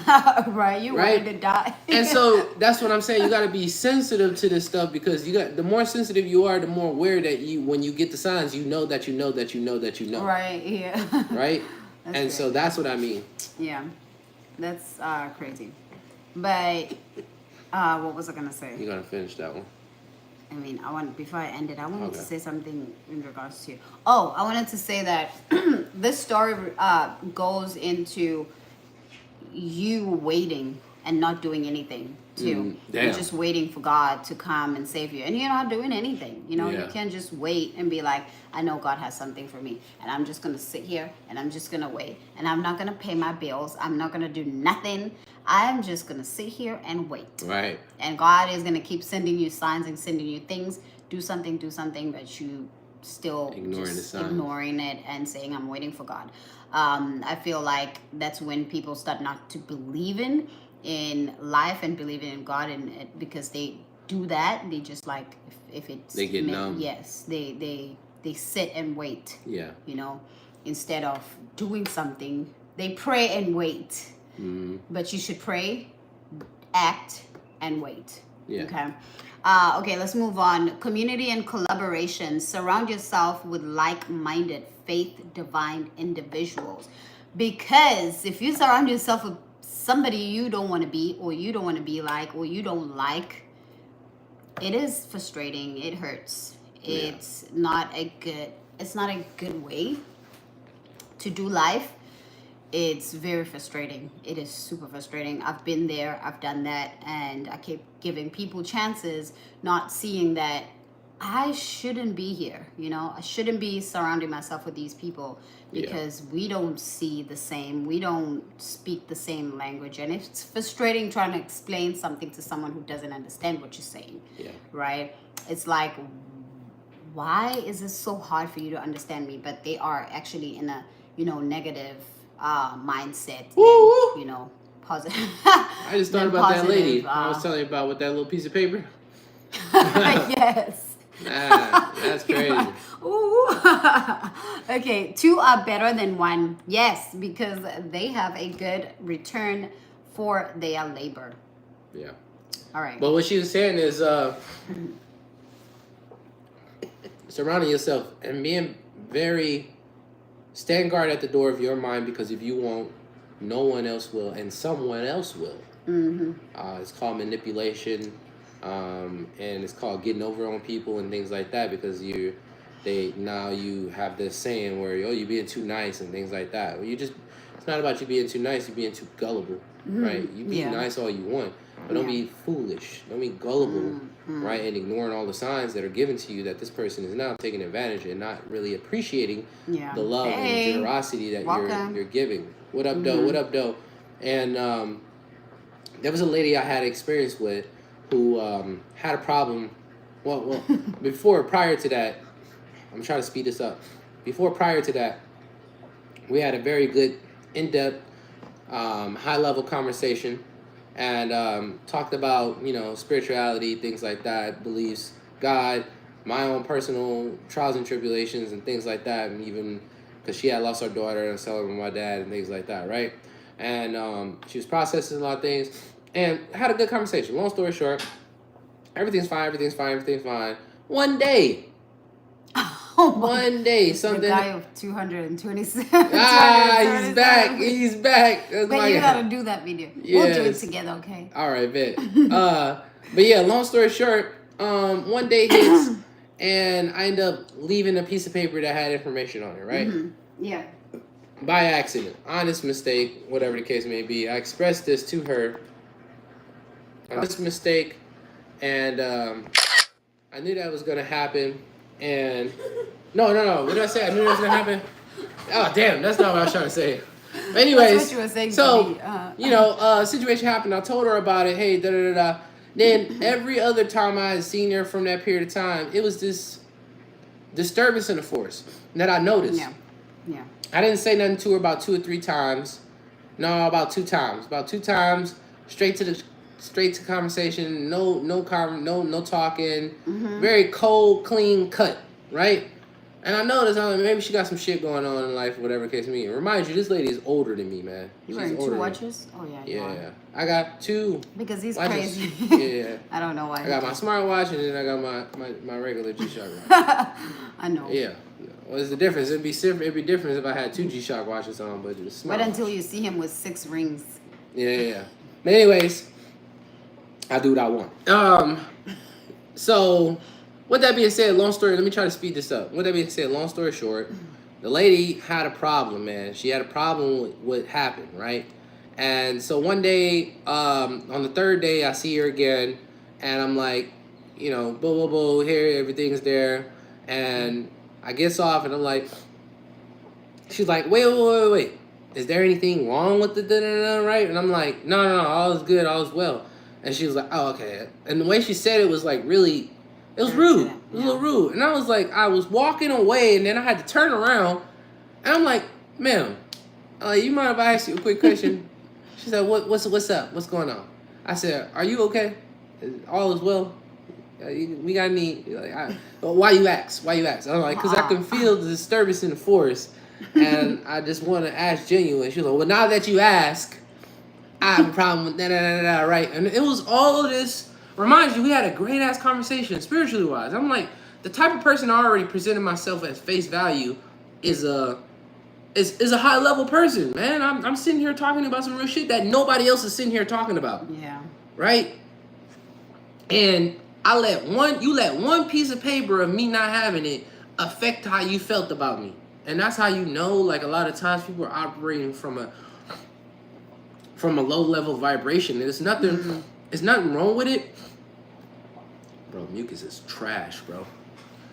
Right, you wanted to die. And so that's what I'm saying. You got to be sensitive to this stuff, because the more sensitive you are, the more aware that when you get the signs, you know that you know that you know that you know. Right, yeah. Right? And so that's what I mean. Yeah, that's crazy. But what was I gonna say? You're gonna finish that one. I mean, before I ended, I wanted to say something in regards to. Oh, I wanted to say that this story goes into you waiting and not doing anything too. You're just waiting for God to come and save you, and you're not doing anything. You know, you can't just wait and be like, "I know God has something for me, and I'm just gonna sit here and I'm just gonna wait, and I'm not gonna pay my bills. I'm not gonna do nothing. I'm just gonna sit here and wait." Right. And God is gonna keep sending you signs and sending you things. Do something, but you still ignoring it and saying, "I'm waiting for God." I feel like that's when people start not to believe in life and believing in God, and because they do that, they just like if it's they get numb. Yes, they sit and wait. Yeah. You know, instead of doing something, they pray and wait. But you should pray, act, and wait. Yeah. Okay. Okay, let's move on. Community and collaboration. Surround yourself with like-minded, faith-divine individuals. Because if you surround yourself with somebody you don't want to be, or you don't want to be like, or you don't like, it is frustrating. It hurts. It's not a good way to do life. It's very frustrating. It is super frustrating. I've been there. I've done that. And I keep giving people chances, not seeing that I shouldn't be here. You know, I shouldn't be surrounding myself with these people, because we don't see the same. We don't speak the same language. And it's frustrating trying to explain something to someone who doesn't understand what you're saying. Yeah. Right? It's like, why is it so hard for you to understand me? But they are actually in a, negative mindset, and, positive. I just thought about that lady I was telling you about with that little piece of paper. Yes. That's crazy. Ooh. Okay, 2 are better than 1. Yes, because they have a good return for their labor. Yeah. All right. But what she was saying is surrounding yourself and being very stand guard at the door of your mind, because if you won't, no one else will, and someone else will. It's called manipulation, and it's called getting over on people and things like that, because you have this saying where, you're being too nice and things like that. Well, it's not about you being too nice, you're being too gullible, right? You be nice all you want, but don't be foolish, don't be gullible, right? And ignoring all the signs that are given to you that this person is now taking advantage and not really appreciating the love and generosity that you're giving. What up, doe? What up, doe? And there was a lady I had experience with who had a problem. Well, prior to that, I'm trying to speed this up. Prior to that, we had a very good, in-depth, high-level conversation, and talked about, spirituality, things like that, beliefs, God, my own personal trials and tribulations and things like that, and even because she had lost her daughter and so with my dad and things like that, right? And she was processing a lot of things and had a good conversation. Long story short, everything's fine. One day, something. The guy of 227. He's back. He's back. But you gotta do that video. Yes. We'll do it together, okay? All right, bet. But yeah, long story short, one day hits, and I end up leaving a piece of paper that had information on it, right? Yeah. By accident, honest mistake, whatever the case may be. I expressed this to her. Honest mistake. And I knew that was gonna happen. And no. What did I say? I knew that was gonna happen. Oh damn, that's not what I was trying to say. But anyways, That's what you were saying so to me. situation happened. I told her about it. Hey, da da da da. Then every other time I had seen her from that period of time, it was this disturbance in the force that I noticed. Yeah. I didn't say nothing to her about 2 or 3 times. No, about 2 times. About 2 times, straight to conversation. No talking. Very cold, clean cut, right? And I noticed, maybe she got some shit going on in life, whatever the case may be. Remind you, this lady is older than me, man. You She's wearing older 2 than me. watches? Oh yeah. Yeah. I got 2. Because he's watches. crazy. Yeah. I don't know why. I got my smartwatch and then I got my regular G-Shock watch. I know. Yeah. What's the difference? It'd be different if I had 2 G-Shock watches on, but it's smart. Wait until you see him with 6 rings. Yeah. But anyways, I do what I want. So with that being said, long story, let me try to speed this up. With that being said, long story short, the lady had a problem, man. She had a problem with what happened, right? And so one day, on the 3rd day, I see her again, and I'm like, here, everything's there, and I gets off, and I'm like, she's like, wait. Is there anything wrong with the right? And I'm like, no, all is good, all is well. And she was like, oh, okay. And the way she said it was like really, it was rude. It was a little rude. And I was like, I was walking away, and then I had to turn around, and I'm like, ma'am, you mind if I ask you a quick question? She said, what's up? What's going on? I said, are you okay? All is well? We got any, why you ask? I'm like, because I can feel the disturbance in the force, and I just want to ask genuine. She was like, well, now that you ask, I have a problem with that, right? And it was all of this. Reminds you, we had a great ass conversation, spiritually wise. I'm like, the type of person I already presented myself as face value is a high level person, man. I'm sitting here talking about some real shit that nobody else is sitting here talking about. Yeah. Right? And you let one piece of paper of me not having it affect how you felt about me. And that's how you know, like, a lot of times people are operating from a low level vibration. There's nothing there's nothing wrong with it. Bro, mucus is trash, bro.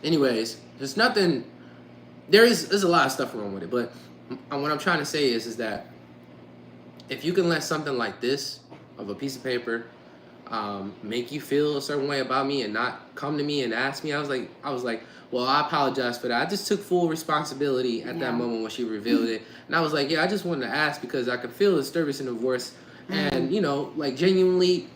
Anyways, there's a lot of stuff wrong with it, but what I'm trying to say is that if you can let something like this of a piece of paper make you feel a certain way about me and not come to me and ask me, I was like, well, I apologize for that. I just took full responsibility at that moment when she revealed it, and I was like, yeah, I just wanted to ask because I could feel the disturbance in the voice, and like genuinely,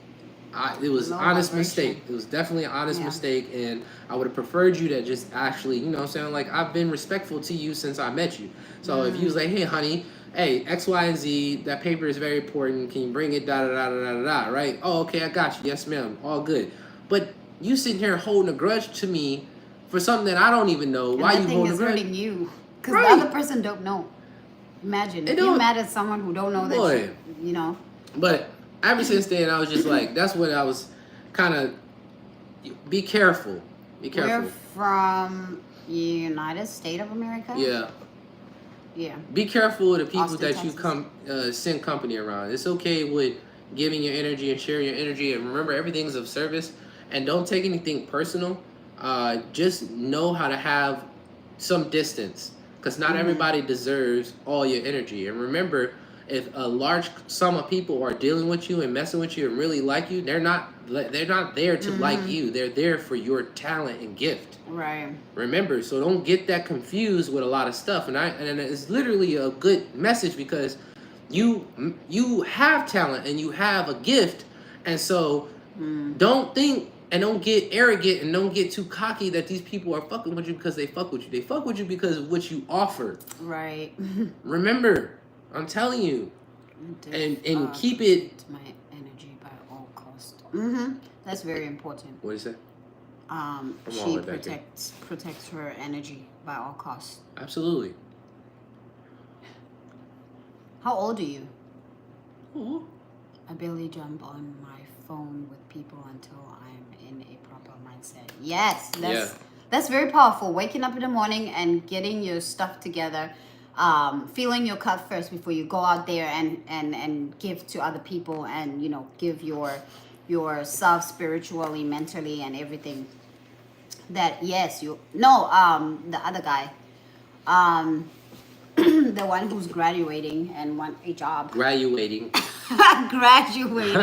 it was an honest mistake. It was definitely an honest mistake, and I would have preferred you to just actually, you know what I'm saying? Like, I've been respectful to you since I met you. So if you was like, hey, honey, hey, X, Y, and Z, that paper is very important. Can you bring it, right? Oh, okay, I got you. Yes, ma'am. All good. But you sitting here holding a grudge to me for something that I don't even know. And why you holding a grudge? That thing is hurting you. Because the other person don't know. Imagine. If you're mad at someone who don't know that you know. But ever since then, I was just like, that's what I was kind of, be careful. Be careful. We're from United States of America? Yeah. Yeah. Be careful of the people Austin, that you send company around. It's okay with giving your energy and sharing your energy. And remember, everything's of service. And don't take anything personal. Just know how to have some distance. Because not everybody deserves all your energy. And remember, if a large sum of people are dealing with you and messing with you and really like you, they're not there to like you. They're there for your talent and gift. Right. Remember, so don't get that confused with a lot of stuff. And it's literally a good message because you have talent and you have a gift, and so don't think and don't get arrogant and don't get too cocky that these people are fucking with you because they fuck with you. They fuck with you because of what you offer. Right. Remember, I'm telling you, and keep it. My energy by all cost. That's very important. What do you say? She protects her energy by all costs. Absolutely. How old are you? Oh. I barely jump on my phone with people until I'm in a proper mindset. Yes, that's very powerful. Waking up in the morning and getting your stuff together. Feeling your cup first before you go out there and give to other people and give your yourself spiritually, mentally, and everything. That yes, the other guy, the one who's graduating and want a job. Graduating. Graduating.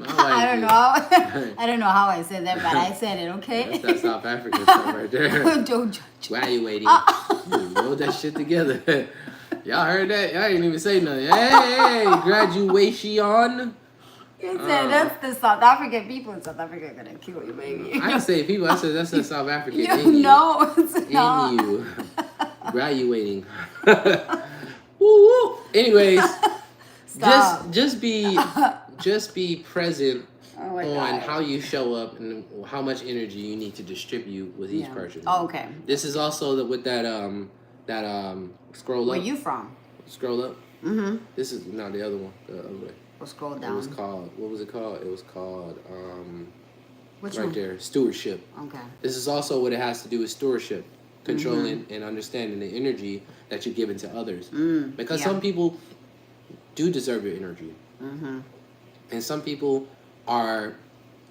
I don't it. know. I don't know how I said that, but I said it. Okay. That's that South African stuff right there. Don't judge. Graduating. Roll that shit together. Y'all heard that? Y'all didn't even say nothing. Hey, graduation. You said that's the South African people in South Africa are gonna kill you, baby. I didn't say people. I said that's the South African You in you. know it's In not. you. Graduating. Woo woo. Anyways, Stop. just be present Oh my on God. how you show up and how much energy you need to distribute with each Yeah. person. Oh, okay. This is also with that scroll Where up. you from? Scroll up. Mm-hmm. This is not the other one. The other way. Or scroll It down. was called. What was it called? It was called. Which right one? there. Stewardship. Okay. This is also what it has to do with stewardship, controlling Mm-hmm. and understanding the energy that you're giving to others. Because yeah. some people do deserve your energy, Mm-hmm. and some people are,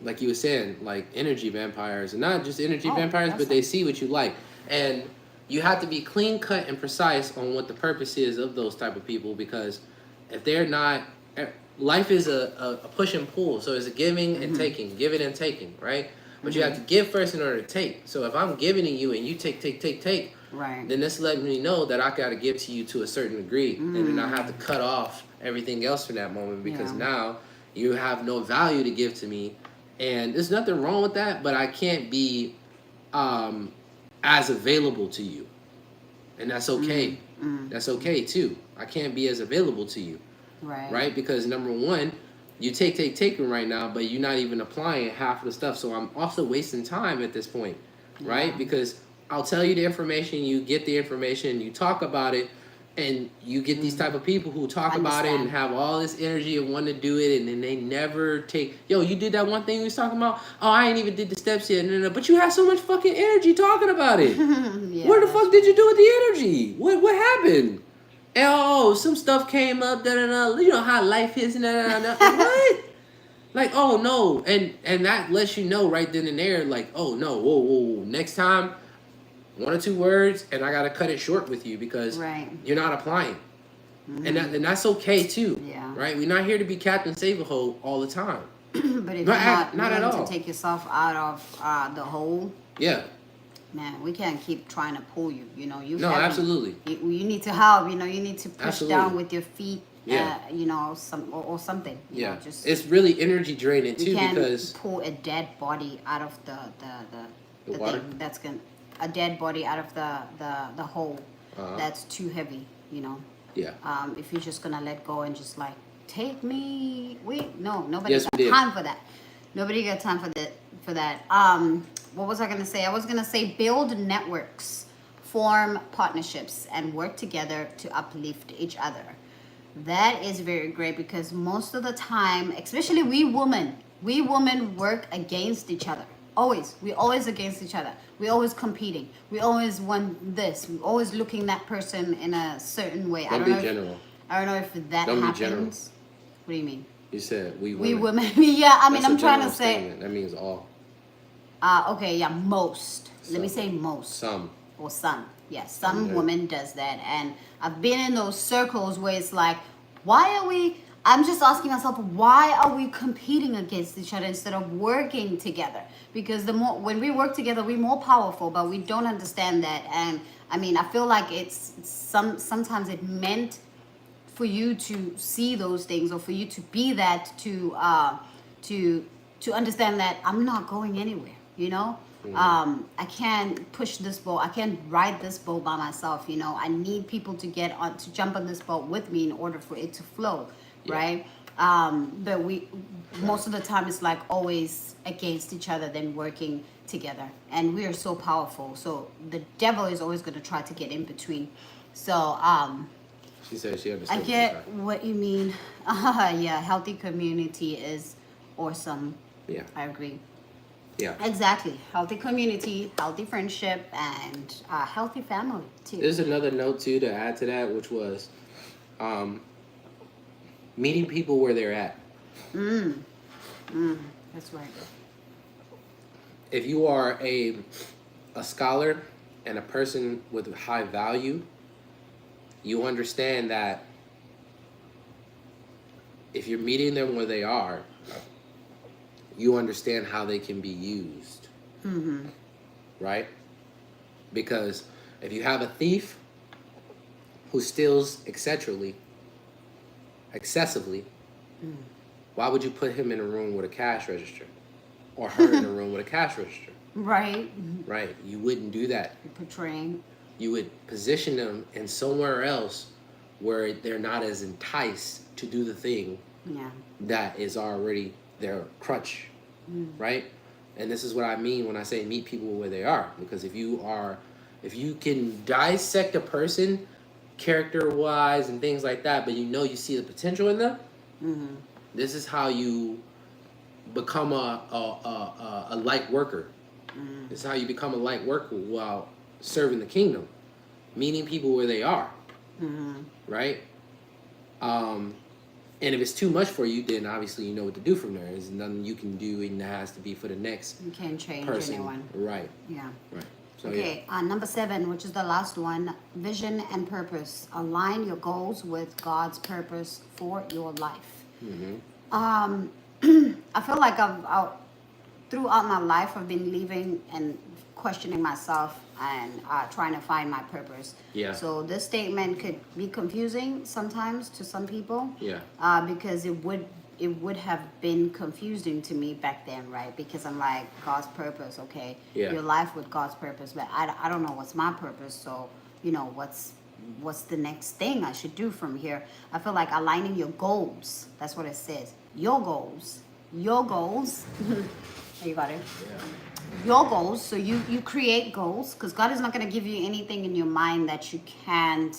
like you were saying, like energy vampires, and not just energy vampires, that's but they see what you like, and you have to be clean cut and precise on what the purpose is of those type of people, because if they're not, life is a push and pull, so it's a giving and taking, giving and taking, right? But you have to give first in order to take. So if I'm giving to you and you take, Right. then this letting me know that I got to give to you to a certain degree, and then I have to cut off everything else from that moment, because Yeah. now you have no value to give to me, and there's nothing wrong with that, but I can't be as available to you, and that's okay. That's okay too. I can't be as available to you, right? Because number one, you taking right now, but you're not even applying half of the stuff, so I'm also wasting time at this point, right? Yeah. Because I'll tell you the information, you get the information, you talk about it, and you get these type of people who talk about it and have all this energy and want to do it, and then they never take. Yo, you did that one thing we was talking about. Oh, I ain't even did the steps yet. No, but you had so much fucking energy talking about it. Yeah, Where the fuck did you do with the energy? What happened? And, oh, some stuff came up. Da da da. You know how life is. Da da da. What? Like, oh no, and that lets you know right then and there. Like, oh no, whoa. Next time, 1 or 2 words, and I gotta cut it short with you because you're not applying, and that's okay too. Yeah. Right. We're not here to be Captain Save-A-Hole all the time. But if Not you're at not willing all. to take yourself out of the hole, Yeah. man, we can't keep trying to pull you. You know, you No, heavy. absolutely. You need to help. You know, you need to push Absolutely. down with your feet. Yeah. You know, or something. You know, just it's really energy draining you too can't because pull a dead body out of the water? thing that's gonna a dead body out of the hole that's too heavy. You know. yeah. If you're just gonna let go and just like take me, nobody Yes, got we did. time for that. Nobody got time for that. What was I gonna say? I was gonna say build networks, form partnerships, and work together to uplift each other. That is very great because most of the time, especially we women work against each other. We're always against each other. We're always competing. We always want this. We're always looking that person in a certain way. Don't be general. I don't know if that Don't be happens. general. What do you mean? You said we We women. women. Yeah, I mean, That's a I'm trying to general say. statement. That means all. Okay, yeah, most. Let me Some. say most. Some. Or some. Yeah, some Okay. woman does that. And I've been in those circles where it's like, I'm just asking myself, why are we competing against each other instead of working together? Because when we work together, we're more powerful, but we don't understand that. And I mean, I feel like sometimes it meant for you to see those things or for you to be that to understand that I'm not going anywhere, you know? I can't push this boat. I can't ride this boat by myself, you know? I need people to jump on this boat with me in order for it to flow, right? But most of the time it's like always against each other than working together. And we are so powerful. So the devil is always going to try to get in between. So, She said she I understands. get what you mean. Yeah, healthy community is awesome. Yeah. I agree. Yeah. Exactly. Healthy community, healthy friendship, and healthy family too. There's another note too to add to that, which was meeting people where they're at. That's right. If you are a scholar and a person with high value, you understand that if you're meeting them where they are, you understand how they can be used. Right? Because if you have a thief who steals excessively, why would you put him in a room with a cash register? Or her in a room with a cash register? Right. Right? You wouldn't do that. Portraying. You would position them in somewhere else where they're not as enticed to do the thing that is already their crutch, right? And this is what I mean when I say meet people where they are. Because if you can dissect a person character-wise and things like that, but you see the potential in them, this is how you become a light worker. This is how you become a light worker while serving the kingdom, meeting people where they are, right? And if it's too much for you, then obviously you know what to do from there. There's nothing you can do, and it has to be for the next You can't change person. anyone. Right. Yeah. Right. So, Okay, number 7, which is the last one, vision and purpose. Align your goals with God's purpose for your life. I feel like I've throughout my life, I've been living and questioning myself and trying to find my purpose. Yeah. So this statement could be confusing sometimes to some people. Yeah. Because it would have been confusing to me back then, right? Because I'm like, God's purpose, okay? Yeah. Your life with God's purpose, but I don't know what's my purpose. So, what's the next thing I should do from here? I feel like aligning your goals. That's what it says. Your goals. You got it. Yeah. Your goals. So you create goals, because God is not going to give you anything in your mind that you can't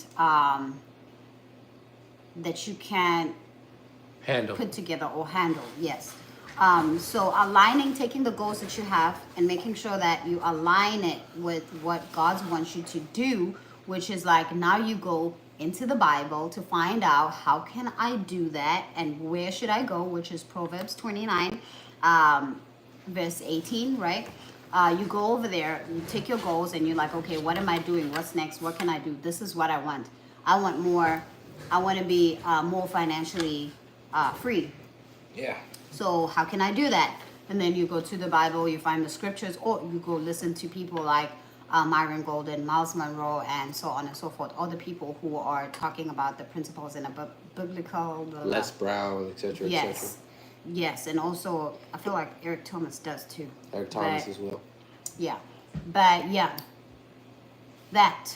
Handle. put together or handle. Yes. So taking the goals that you have and making sure that you align it with what God wants you to do, which is like now you go into the Bible to find out how can I do that and where should I go, which is Proverbs 29, verse 18, right? You go over there, you take your goals, and you're like, okay, what am I doing? What's next? What can I do? This is what I want. I want more. I want to be more financially free. Yeah. So how can I do that? And then you go to the Bible, you find the scriptures, or you go listen to people like Myron Golden, Miles Monroe, and so on and so forth. All the people who are talking about the principles in a biblical... Les Brown, etc., yes. etc. Yes, and also I feel like Eric Thomas does too. Eric Thomas as well. Yeah, but yeah, that.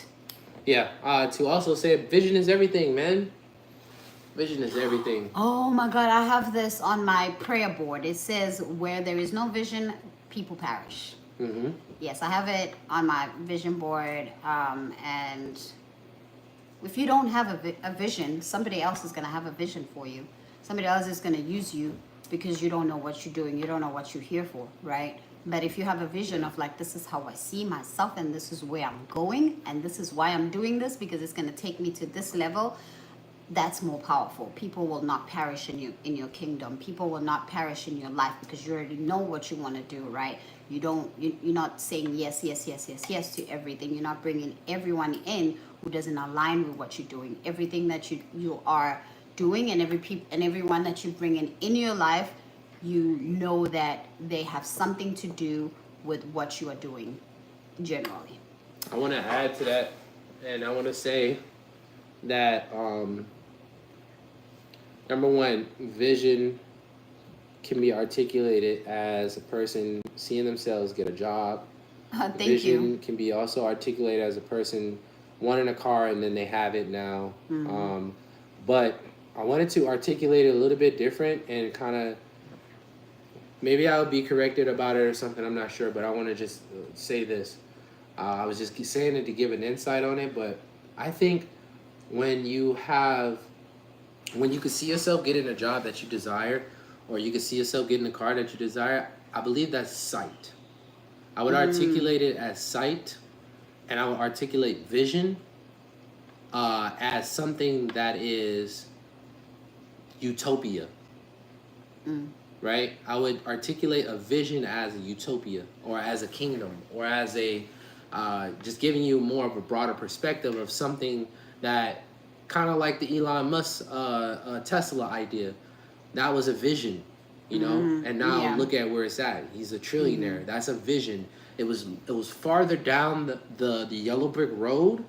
Yeah. To also say, vision is everything, man. Vision is everything. Oh my God, I have this on my prayer board. It says, "Where there is no vision, people perish." Yes, I have it on my vision board. And if you don't have a vision, somebody else is going to have a vision for you. Somebody else is going to use you because you don't know what you're doing. You don't know what you're here for, right? But if you have a vision of like, this is how I see myself and this is where I'm going and this is why I'm doing this because it's going to take me to this level, that's more powerful. People will not perish in your kingdom. People will not perish in your life because you already know what you want to do, right? You're not saying yes to everything. You're not bringing everyone in who doesn't align with what you're doing. Everything that you are doing and everyone that you bring in your life, you know that they have something to do with what you are doing generally. I want to add to that, and I want to say that number one, vision can be articulated as a person seeing themselves get a job. Thank vision you. can be also articulated as a person wanting a car and then they have it now. But I wanted to articulate it a little bit different and kind of, maybe I'll be corrected about it or something, I'm not sure, but I want to just say this. I was just saying it to give an insight on it, but I think when you can see yourself getting a job that you desire, or you can see yourself getting a car that you desire, I believe that's sight. I would articulate it as sight, and I would articulate vision as something that is utopia. right? I would articulate a vision as a utopia or as a kingdom or as a just giving you more of a broader perspective of something that kind of like the Elon Musk Tesla idea. That was a vision, you know, and now Yeah. look at where it's at. He's a trillionaire. That's a vision. It was farther down the yellow brick road.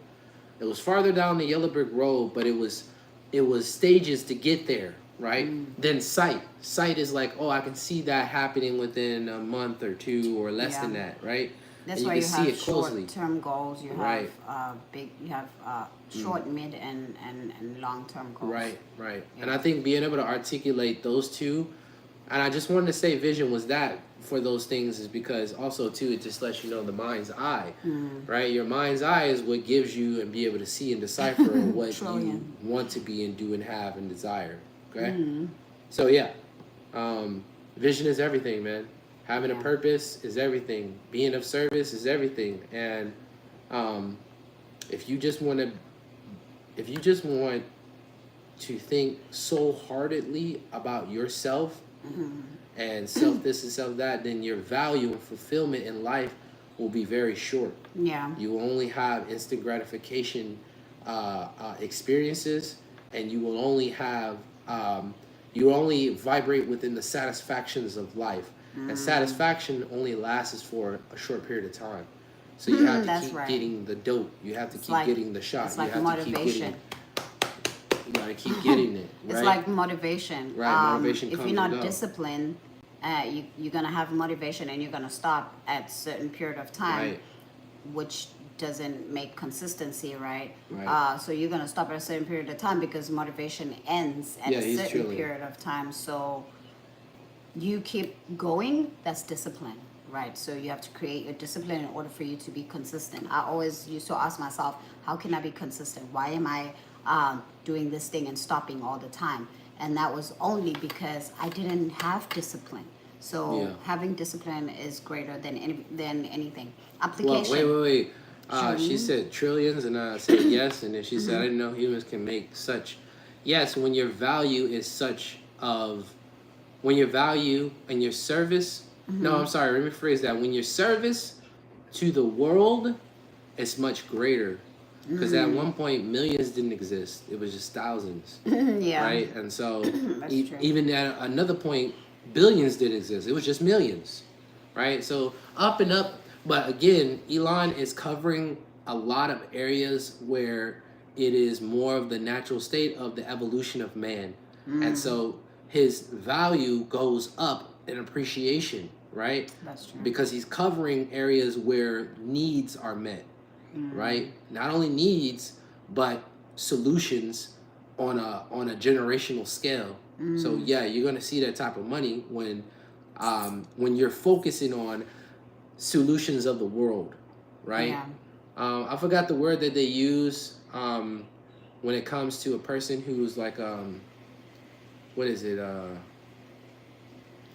It was farther down the yellow brick road, but it was stages to get there, right? Then sight is like, oh, I can see that happening within a month or two or less than that, right? That's and why you you can see have it closely. short-term goals. You Right. have short, mid, and long-term goals. Right. Yeah. And I think being able to articulate those two, and I just wanted to say vision was that for those things is because also too it just lets you know the mind's eye, right? Your mind's eye is what gives you and be able to see and decipher what you want to be and do and have and desire. Okay, so yeah, vision is everything, man. Having a purpose is everything. Being of service is everything. And if you just want to think so heartedly about yourself and self this and self that, then your value and fulfillment in life will be very short. Yeah. You will only have instant gratification experiences, and you will only have you only vibrate within the satisfactions of life, and satisfaction only lasts for a short period of time. So you have to keep getting the dope. You have to keep getting the shot. It's like you have motivation. You gotta keep getting it. Right? It's like motivation. Right, motivation if comes you're and not goes. disciplined, you're gonna have motivation and you're gonna stop at certain period of time, Right. which doesn't make consistency, right? Right. So you're gonna stop at a certain period of time because motivation ends at a certain period of time. So you keep going. That's discipline, right? So you have to create your discipline in order for you to be consistent. I always used to ask myself, how can I be consistent? Why am I doing this thing and stopping all the time? And that was only because I didn't have discipline. So having discipline is greater than anything. Application. Well, wait. She said trillions, and I said yes, and then she said I didn't know humans can make such. Yes, when your value is such of, when your value and your service. No, I'm sorry. Let me phrase that. When your service to the world is much greater, because at one point millions didn't exist. It was just thousands. Yeah. Right, and so That's true. even at another point, billions didn't exist. It was just millions. Right, so up and up. But again, Elon is covering a lot of areas where it is more of the natural state of the evolution of man. And so his value goes up in appreciation, right? That's true. Because he's covering areas where needs are met, right? Not only needs, but solutions on a generational scale. So yeah, you're gonna see that type of money when you're focusing on solutions of the world, right? Yeah. I forgot the word that they use when it comes to a person who's like what is it?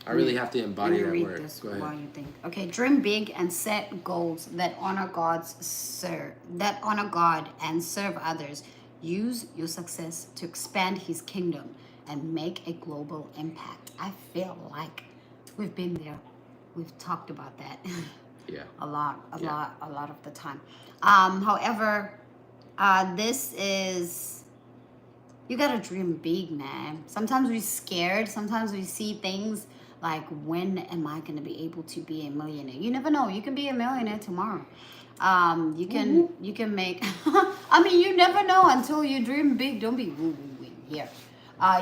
I really have to embody that read word. this Go ahead. while you think. Okay, dream big and set goals that honor God and serve others. Use your success to expand His kingdom and make a global impact. I feel like we've been there. We've talked about that. Yeah. a lot of the time. However, this is, you gotta dream big, man. Sometimes we're scared. Sometimes we see things like, when am I gonna be able to be a millionaire? You never know. You can be a millionaire tomorrow. You can make. I mean, you never know until you dream big. Don't be woo-woo here.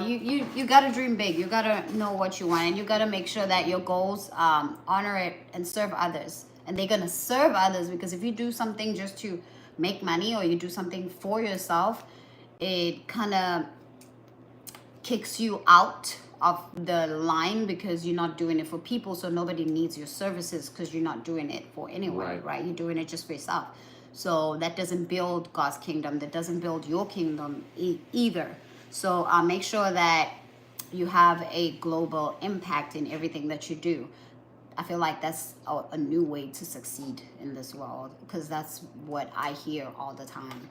You gotta dream big. You gotta know what you want, and you gotta make sure that your goals honor it and serve others. And they're gonna serve others, because if you do something just to make money, or you do something for yourself, it kind of kicks you out of the line, because you're not doing it for people. So nobody needs your services because you're not doing it for anyone, right? You're doing it just for yourself. So that doesn't build God's kingdom. That doesn't build your kingdom either. So make sure that you have a global impact in everything that you do. I feel like that's a new way to succeed in this world, because that's what I hear all the time.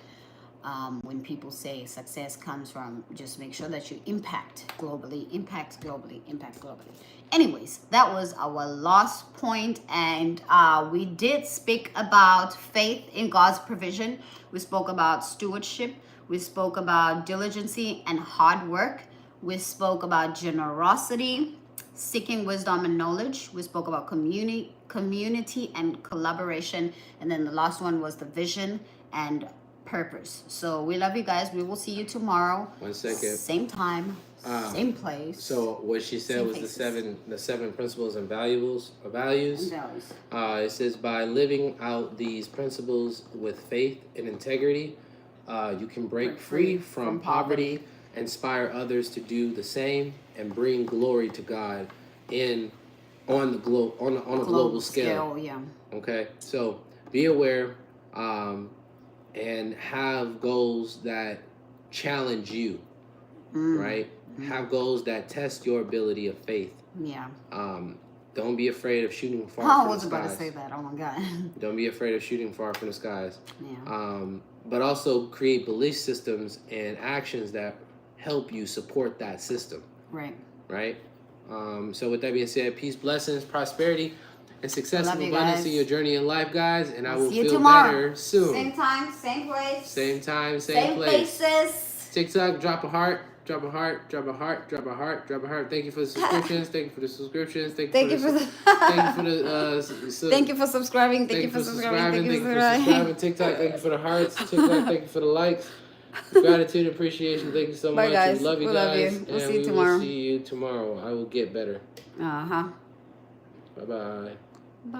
when people say success comes from, just make sure that you impact globally, impact globally, impact globally. Anyways, that was our last point, and we did speak about faith in God's provision. We spoke about stewardship. We spoke about diligence and hard work. We spoke about generosity, seeking wisdom and knowledge. We spoke about community and collaboration, and then the last one was the vision and purpose. So we love you guys. We will see you tomorrow. 1 second. Same time, same place. So what she said was the seven principles and values. It says by living out these principles with faith and integrity, you can break free from poverty, inspire others to do the same, and bring glory to God on a global scale. Yeah. Okay, so be aware. And have goals that challenge you, right? Have goals that test your ability of faith. Yeah. Don't be afraid of shooting far I from was the about skies. to say that. Oh my God. Don't be afraid of shooting far from the skies. Yeah. But also create belief systems and actions that help you support that system. Right. Right? So with that being said, peace, blessings, prosperity, and success and abundance in your journey in life, guys. And I will feel better soon. Same time, same place. Same time, same place. Places. TikTok, drop a heart, drop a heart, drop a heart, drop a heart, drop a heart. Thank you for the subscriptions. Thank you for the subscriptions. Thank you for subscribing. Thank you for subscribing. Thank you for subscribing. TikTok, thank you for the hearts. TikTok, thank you for the likes. Gratitude, appreciation. Thank you so much. Guys. We love you guys. We'll see you tomorrow. Will see you tomorrow. I will get better. Uh-huh. Bye-bye. Bye.